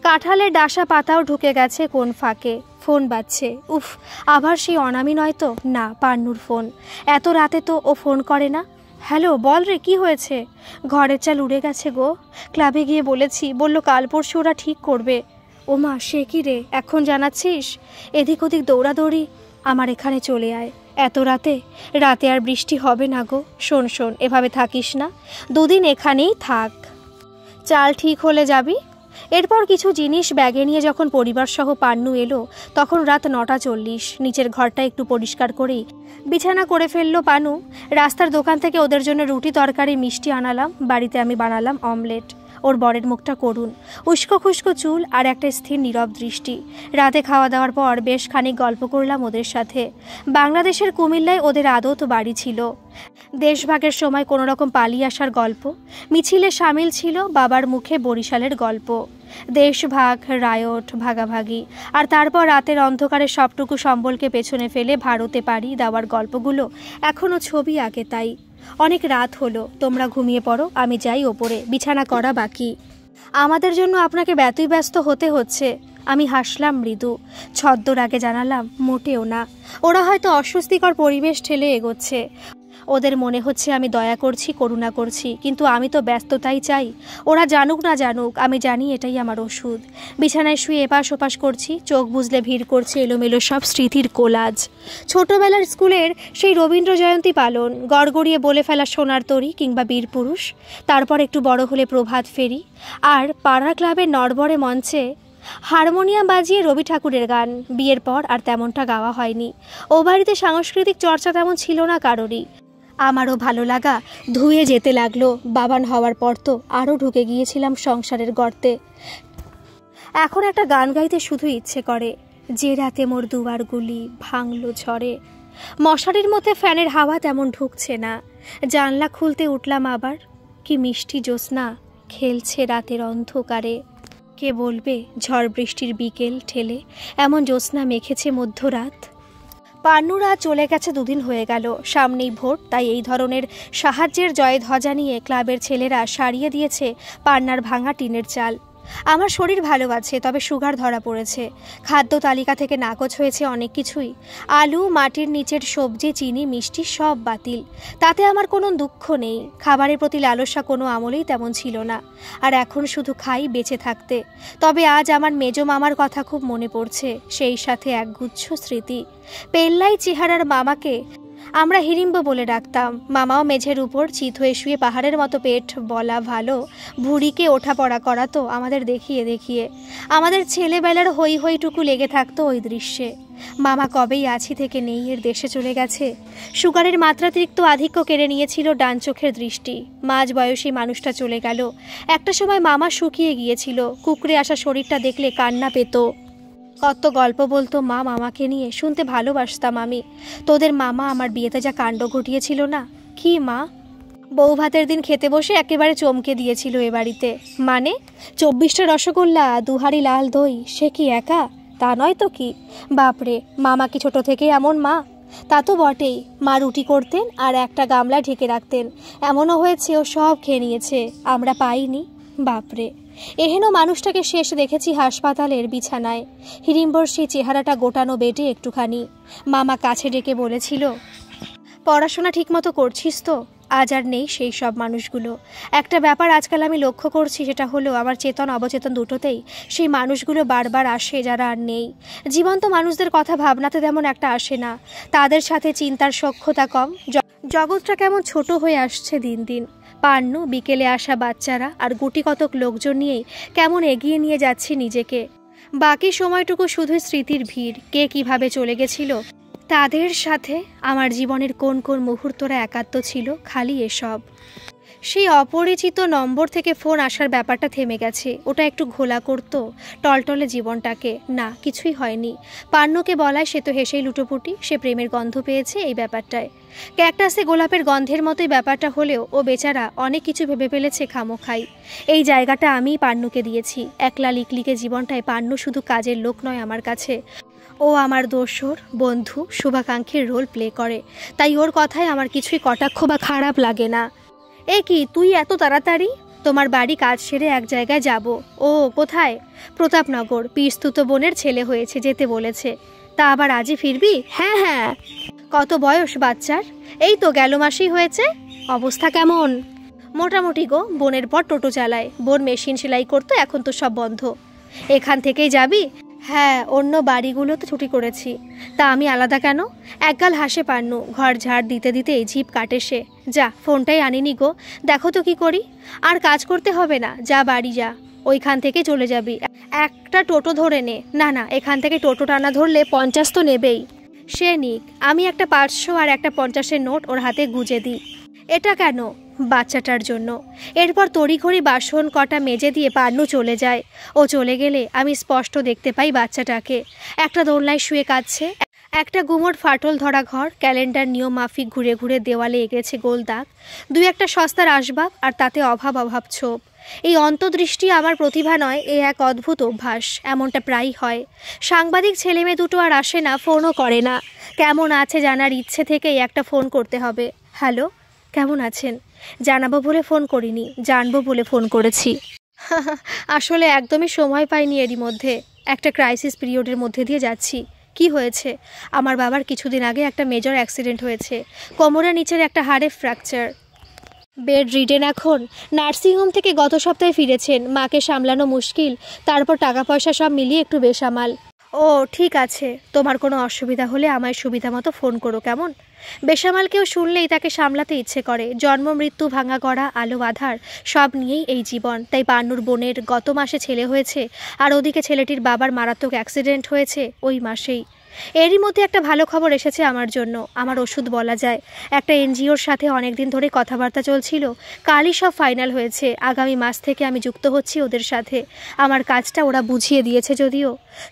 কাঁঠালের ডাসা পাতাও ঢুকে গেছে কোন ফাঁকে। ফোন বাজছে। উফ, আবার সেই অনামি নয় তো? না, পান্নুর ফোন। এত রাতে তো ও ফোন করে না। হ্যালো, বল রে, কি হয়েছে? ঘরের চাল উড়ে গেছে গো। ক্লাবে গিয়ে বলেছি, বলল কাল পরশু ওরা ঠিক করবে। ওমা, সে কি রে, এখন জানাচ্ছিস? এদিক ওদিক দৌড়াদৌড়ি। আমার এখানে চলে আয়। এত রাতে? রাতে আর বৃষ্টি হবে না গো। শোন শোন, এভাবে থাকিস না, দুদিন এখানেই থাক। চাল ঠিক হলে যাবি। এরপর কিছু জিনিস ব্যাগে নিয়ে যখন পরিবারসহ পান্নু এলো, তখন রাত 9:40। নিচের ঘরটা একটু পরিষ্কার করেই বিছানা করে ফেললো পানু। রাস্তার দোকান থেকে ওদের জন্য রুটি তরকারি মিষ্টি আনালাম। বাড়িতে আমি বানালাম অমলেট। ওর বরের মুখটা করুণ, উস্কো খুস্কো চুল আর একটা স্থির নীরব দৃষ্টি। রাতে খাওয়া দাওয়ার পর বেশ খানিক গল্প করলাম ওদের সাথে। বাংলাদেশের কুমিল্লায় ওদের আদত বাড়ি ছিল। দেশভাগের সময় কোনো রকম পালিয়ে আসার গল্প। মিছিলে সামিল ছিল বাবার মুখে বরিশালের গল্প। দেশভাগ, রায়ট, ভাগাভাগি, আর তারপর রাতের অন্ধকারে সবটুকু সম্বলকে পেছনে ফেলে ভারতে পাড়ি দেওয়ার গল্পগুলো এখনও ছবি আঁকে। তাই অনেক রাত হলো, তোমরা ঘুমিয়ে পড়ো, আমি যাই ওপরে, বিছানা করা বাকি। আমাদের জন্য আপনাকে ব্যস্ত হতে হচ্ছে। আমি হাসলাম মৃদু। ছদ্মর আগে জানালাম, মোটেও না। ওরা হয়তো অস্বস্তিকর পরিবেশ ঠেলে এগোচ্ছে। ওদের মনে হচ্ছে আমি দয়া করছি, করুণা করছি, কিন্তু আমি তো ব্যস্ততাই চাই। ওরা জানুক না জানুক, আমি জানি এটাই আমার ওষুধ। বিছানায় শুয়ে এপাশ ওপাশ করছি, চোখ বুজলে ভিড় করছে এলোমেলো সব স্মৃতির কোলাজ। ছোটবেলার স্কুলের সেই রবীন্দ্র জয়ন্তী পালন, গড়গড়িয়ে বলে ফেলা সোনার তরী কিংবা বীর পুরুষ। তারপর একটু বড় হলে প্রভাত ফেরি, আর পাড়া ক্লাবের নড়বড়ে মঞ্চে হারমোনিয়াম বাজিয়ে রবি ঠাকুরের গান। বিয়ের পর আর তেমনটা গাওয়া হয়নি। ও বাড়িতে সাংস্কৃতিক চর্চা তেমন ছিল না কারোরই। আমারও ভালো লাগা ধুয়ে যেতে লাগলো। বাবান হওয়ার পর তো আরও ঢুকে গিয়েছিলাম সংসারের গর্তে। এখন একটা গান গাইতে শুধু ইচ্ছে করে। যে রাতে মোর দুয়ারগুলি ভাঙলো ঝড়ে। মশারির মধ্যে ফ্যানের হাওয়া তেমন ঢুকছে না। জানলা খুলতে উঠলাম আবার। কি মিষ্টি জ্যোৎস্না খেলছে রাতের অন্ধকারে। কে বলবে ঝড় বৃষ্টির বিকেল ঠেলে এমন জ্যোৎস্না মেখেছে মধ্যরাত। পান্নুরা চলে গেছে, 2 দিন হয়ে গেল। সামনেই ভোট, তাই এই ধরনের সাহায্যের জয়ধ্বজা নিয়ে ক্লাবের ছেলেরা সারিয়ে দিয়েছে পান্নার ভাঙা টিনের চাল। আমার শরীর ভালো আছে, তবে সুগার ধরা পড়েছে। খাদ্য তালিকা থেকে নাকচ হয়েছে অনেক কিছুই। আলু, মাটির নিচের সবজি, চিনি, মিষ্টি সব বাতিল। তাতে আমার কোনো দুঃখ নেই। খাবারের প্রতি লালসা কোনো আমলেই তেমন ছিল না। আর এখন শুধু খাই বেঁচে থাকতে। তবে আজ আমার মেজো মামার কথা খুব মনে পড়ছে, সেই সাথে একগুচ্ছ স্মৃতি। পেল্লাই চেহারার মামাকে আমরা হিড়িম্ব বলে ডাকতাম। মামাও মেঝের উপর চিত হয়ে শুয়ে পাহাড়ের মতো পেট বলা ভালো ভুঁড়িকে ওঠা পড়া করাতো আমাদের দেখিয়ে দেখিয়ে। আমাদের ছেলেবেলার হই হইটুকু লেগে থাকতো ওই দৃশ্যে। মামা কবেই আছি থেকে নেই, এর দেশে চলে গেছে। সুগারের মাত্রাতিরিক্ত আধিক্য কেড়ে নিয়েছিল ডান চোখের দৃষ্টি। মাঝ বয়সী মানুষটা চলে গেল। একটা সময় মামা শুকিয়ে গিয়েছিল। কুকড়ে আসা শরীরটা দেখলে কান্না পেত। কত গল্প বলতো মা মামাকে নিয়ে, শুনতে ভালোবাসতাম আমি। তোদের মামা আমার বিয়েতে যা কাণ্ড ঘটিয়েছিল না। কি মা? বউ ভাতের দিন খেতে বসে একেবারে চমকে দিয়েছিল এ বাড়িতে। মানে 24টা রসগোল্লা, 2 হাঁড়ি লাল দই, সে কি একা? তা নয় তো কি। বাপরে, মামা কি ছোট থেকে এমন মা? তা তো বটেই। মা রুটি করতেন আর একটা গামলা ঢেকে রাখতেন। এমনও হয়েছে ও সব খেয়ে নিয়েছে, আমরা পাইনি। বাপরে, এহেন মানুষটাকে শেষ দেখেছি হাসপাতালের বিছানায়। হিড়িম্বর সেই চেহারাটা গোটানো বেডে একটুখানি। মামা কাছে ডেকে বলেছিল, পড়াশোনা ঠিকমতো করছিস তো? আজ আর নেই সেই সব মানুষগুলো। একটা ব্যাপার আজকাল আমি লক্ষ্য করছি, সেটা হলো আমার চেতন অবচেতন দুটোতেই সেই মানুষগুলো বারবার আসে যারা আর নেই। জীবন্ত মানুষদের কথা ভাবনাতে তেমন একটা আসে না। তাদের সাথে চিন্তার সখ্যতা কম। জগৎটা কেমন ছোট হয়ে আসছে দিন দিন। পান্নু, বিকেলে আসা বাচ্চারা আর গুটি কতক লোকজন নিয়েই কেমন এগিয়ে নিয়ে যাচ্ছি নিজেকে। বাকি সময়টুকু শুধু স্মৃতির ভিড়। কে কিভাবে চলে গেছিল, তাদের সাথে আমার জীবনের কোন কোন মুহূর্তরা একাত্ম ছিল, খালি এসব। সেই অপরিচিত নম্বর থেকে ফোন আসার ব্যাপারটা থেমে গেছে। ওটা একটু ঘোলা করতো টলটলে জীবনটাকে। না, কিছুই হয়নি। পান্নুকে বলায় সে তো হেসেই লুটোপুটি। সে প্রেমের গন্ধ পেয়েছে এই ব্যাপারটায়। ক্যাকটাসে গোলাপের গন্ধের মতোই ব্যাপারটা হলেও ও বেচারা অনেক কিছু ভেবে ফেলেছে খামোখাই। এই জায়গাটা আমিই পান্নুকে দিয়েছি। একলা লিকলিকে জীবনটায় পান্নু শুধু কাজের লোক নয় আমার কাছে। ও আমার দোসর, বন্ধু, শুভাকাঙ্ক্ষীর রোল প্লে করে। তাই ওর কথায় আমার কিছুই কটাক্ষ বা খারাপ লাগে না। এ কি, তুই এত তাড়াতাড়ি? তোমার বাড়ি কাজ সেরে এক জায়গায় যাব। ও কোথায়? প্রতাপনগর। পিস্তুত বোনের ছেলে হয়েছে, যেতে বলেছে। তা আবার আজই ফিরবি? হ্যাঁ হ্যাঁ। কত বয়স বাচ্চার? এই তো গেল মাসেই হয়েছে। অবস্থা কেমন? মোটামুটি গো, বোনের পর টোটো চালায়, বোন মেশিন সেলাই করতো, এখন তো সব বন্ধ। এখান থেকেই যাবি? হ্যাঁ, অন্য বাড়িগুলো তো ছুটি করেছি, তা আমি আলাদা কেন? একগাল হাসে পান্নু, ঘর ঝাড় দিতে দিতেই জিভ কাটে সে। যা, ফোনটাই আনিনি গো, দেখো তো কি করি। আর কাজ করতে হবে না, যা বাড়ি যা, ওইখান থেকে চলে যাবি। একটা টোটো ধরে নে। না না, এখান থেকে টোটো টানা ধরলে 50 তো নেবেই। সে নিক, আমি একটা 500 আর একটা 50-এর নোট ওর হাতে গুজে দিই। এটা কেন? বাচ্চাটার জন্য। এরপর তড়িঘড়ি বাসন কটা মেজে দিয়ে পান্নু চলে যায়। ও চলে গেলে আমি স্পষ্ট দেখতে পাই বাচ্চাটাকে একটা দোলনায় শুয়ে কাঁদছে। একটা গুমোট ফাটল ধরা ঘর, ক্যালেন্ডার নিয়ম মাফিক ঘুরে ঘুরে দেওয়ালে এঁকেছে গোল দাগ, দুই একটা সস্তার আসবাব, আর তাতে অভাব অভাব ছোপ। এই অন্তর্দৃষ্টি আমার প্রতিভা নয়, এ এক অদ্ভুত অভ্যাস। এমনটা প্রায়ই হয়। সাংবাদিক ছেলেমেয়ে দুটো আর আসে না, ফোনও করে না। কেমন আছে জানার ইচ্ছে থেকেই একটা ফোন করতে হবে। হ্যালো, কেমন আছেন? জানাবো বলে ফোন করিনি, জানবো বলে ফোন করেছি। আসলে একদমই সময় পাইনি, এরই মধ্যে একটা ক্রাইসিস পিরিয়ডের মধ্যে দিয়ে যাচ্ছি। কি হয়েছে? আমার বাবার কিছুদিন আগে একটা মেজর অ্যাক্সিডেন্ট হয়েছে, কোমরের নিচের একটা হাড়ে ফ্র্যাকচার, বেড রিডেন এখন। নার্সিংহোম থেকে গত সপ্তাহে ফিরেছেন, মাকে সামলানো মুশকিল, তারপর টাকা পয়সা সব মিলিয়ে একটু বেসামাল। ও ঠিক আছে, তোমার কোনো অসুবিধা হলে আমায় সুবিধা মতো ফোন করো, কেমন? বেসামাল কেউ শুনলেই তাকে সামলাতে ইচ্ছে করে। জন্ম মৃত্যু, ভাঙা গড়া, আলো আধার সব নিয়েই এই জীবন। তাই পান্নুর বোনের গত মাসে ছেলে হয়েছে, আর ওদিকে ছেলেটির বাবার মারাত্মক অ্যাক্সিডেন্ট হয়েছে ওই মাসেই। এরই মধ্যে একটা ভালো খবর এসেছে আমার জন্য, আমার ওষুধ বলা যায়। একটা এনজিওর সাথে অনেক দিন ধরে কথাবার্তা চলছিল, কালই সব ফাইনাল হয়েছে। আগামী মাস থেকে আমি যুক্ত হচ্ছি ওদের সাথে। আমার কাজটা ওরা বুঝিয়ে দিয়েছে, যদিও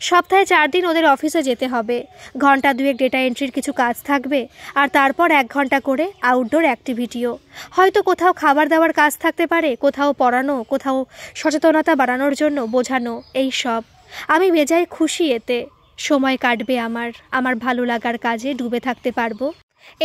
সপ্তাহে 4 দিন ওদের অফিসে যেতে হবে। ঘন্টা 2 ডেটা এন্ট্রির কিছু কাজ থাকবে, আর তারপর 1 ঘন্টা করে আউটডোর অ্যাক্টিভিটিও। হয়তো কোথাও খাবার দাবার কাজ থাকতে পারে, কোথাও পড়ানো, কোথাও সচেতনতা বাড়ানোর জন্য বোঝানো। এই সব আমি বেজায় খুশি এতে। সময় কাটবে আমার ভালো লাগার কাজে ডুবে থাকতে পারবো।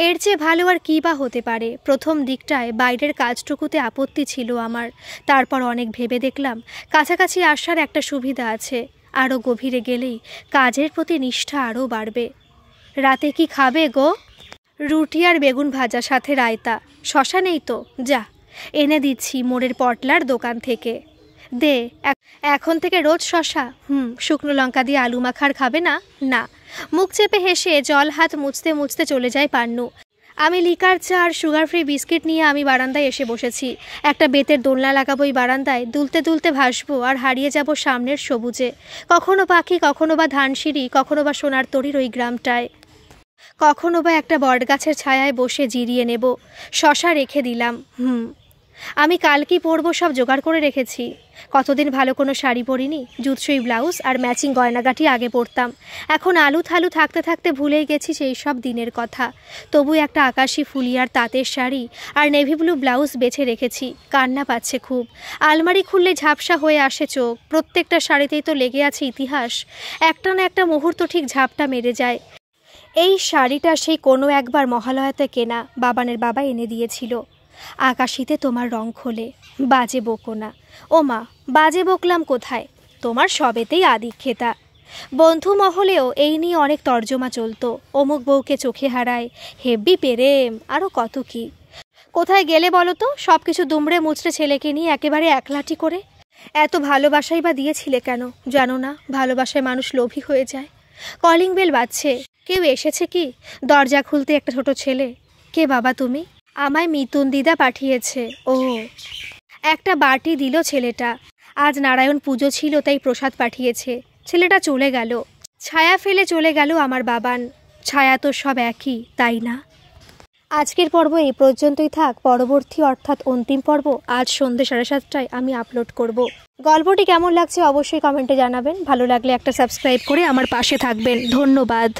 এর চেয়ে ভালো আর কী বা হতে পারে। প্রথম দিকটায় বাইরের কাজটুকুতে আপত্তি ছিল আমার, তারপর অনেক ভেবে দেখলাম কাছাকাছি আসার একটা সুবিধা আছে। আরও গভীরে গেলেই কাজের প্রতি নিষ্ঠা আরও বাড়বে। রাতে কি খাবে গো? রুটি আর বেগুন ভাজা, সাথে রায়তা। শশা নেই তো? যা এনে দিচ্ছি মোড়ের পটলার দোকান থেকে। দে, এখন থেকে রোজ শশা? শুকনো লঙ্কা দিয়ে আলু মাখার খাবে না? না। মুখ চেপে হেসে জল হাত মুছতে মুছতে চলে যায় পান্নু। আমি লিকার চা আর সুগার ফ্রি বিস্কিট নিয়ে আমি বারান্দায় এসে বসেছি। একটা বেতের দোলনা লাগাবো এই বারান্দায়, দুলতে দুলতে ভাসবো আর হারিয়ে যাব সামনের সবুজে। কখনো পাখি, কখনো বা ধানসিঁড়ি, কখনো বা সোনার তরীর ওই গ্রামটায়, কখনো বা একটা বটগাছের ছায়ায় বসে জিরিয়ে নেব। শশা রেখে দিলাম। আমি কাল কি পরবো সব জোগাড় করে রেখেছি। কতদিন ভালো কোনো শাড়ি পরিনি। জুতসই ব্লাউজ আর ম্যাচিং গয়নাগাটি আগে পরতাম, এখন আলু থালু থাকতে থাকতে ভুলেই গেছি সেই সব দিনের কথা। তবু একটা আকাশি ফুলিয়ার তাঁতের শাড়ি আর নেভি ব্লু ব্লাউজ বেছে রেখেছি। কান্না পাচ্ছে খুব। আলমারি খুললে ঝাপসা হয়ে আসে চোখ। প্রত্যেকটা শাড়িতেই তো লেগে আছে ইতিহাস। একটা না একটা মুহূর্ত ঠিক ঝাপটা মেরে যায়। এই শাড়িটা সেই কোনো একবার মহালয়াতে কেনা, বাবানের বাবা এনে দিয়েছিল। আকাশিতে তোমার রং খোলে, বাজে বকো না। ও মা, বাজে বকলাম কোথায়? তোমার সবেতেই আদিক্ষেতা। বন্ধু মহলেও এই নিয়ে অনেক তর্জমা চলতো। অমুক বউকে চোখে হারায়, হেব্বি প্রেম, আরও কত কি। কোথায় গেলে বলো তো সব কিছু দুমড়ে মুচড়ে ছেলেকে নিয়ে একেবারে একলাটি করে? এত ভালোবাসাই বা দিয়েছিলে কেন? জানো না ভালোবাসায় মানুষ লোভী হয়ে যায়। কলিং বেল বাজছে, কেউ এসেছে কি? দরজা খুলতে একটা ছোট ছেলে। কে বাবা তুমি? আমায় মিতুন দিদা পাঠিয়েছে। ও, একটা বাটি দিল ছেলেটা। আজ নারায়ণ পুজো ছিল তাই প্রসাদ পাঠিয়েছে। ছেলেটা চলে গেল, ছায়া ফেলে চলে গেল আমার বাবান। ছায়া তো সব একই, তাই না? আজকের পর্ব এই পর্যন্তই থাক। পরবর্তী অর্থাৎ অন্তিম পর্ব আজ সন্ধ্যে 7:30টায় আমি আপলোড করব। গল্পটি কেমন লাগছে অবশ্যই কমেন্টে জানাবেন। ভালো লাগলে একটা সাবস্ক্রাইব করে আমার পাশে থাকবেন। ধন্যবাদ।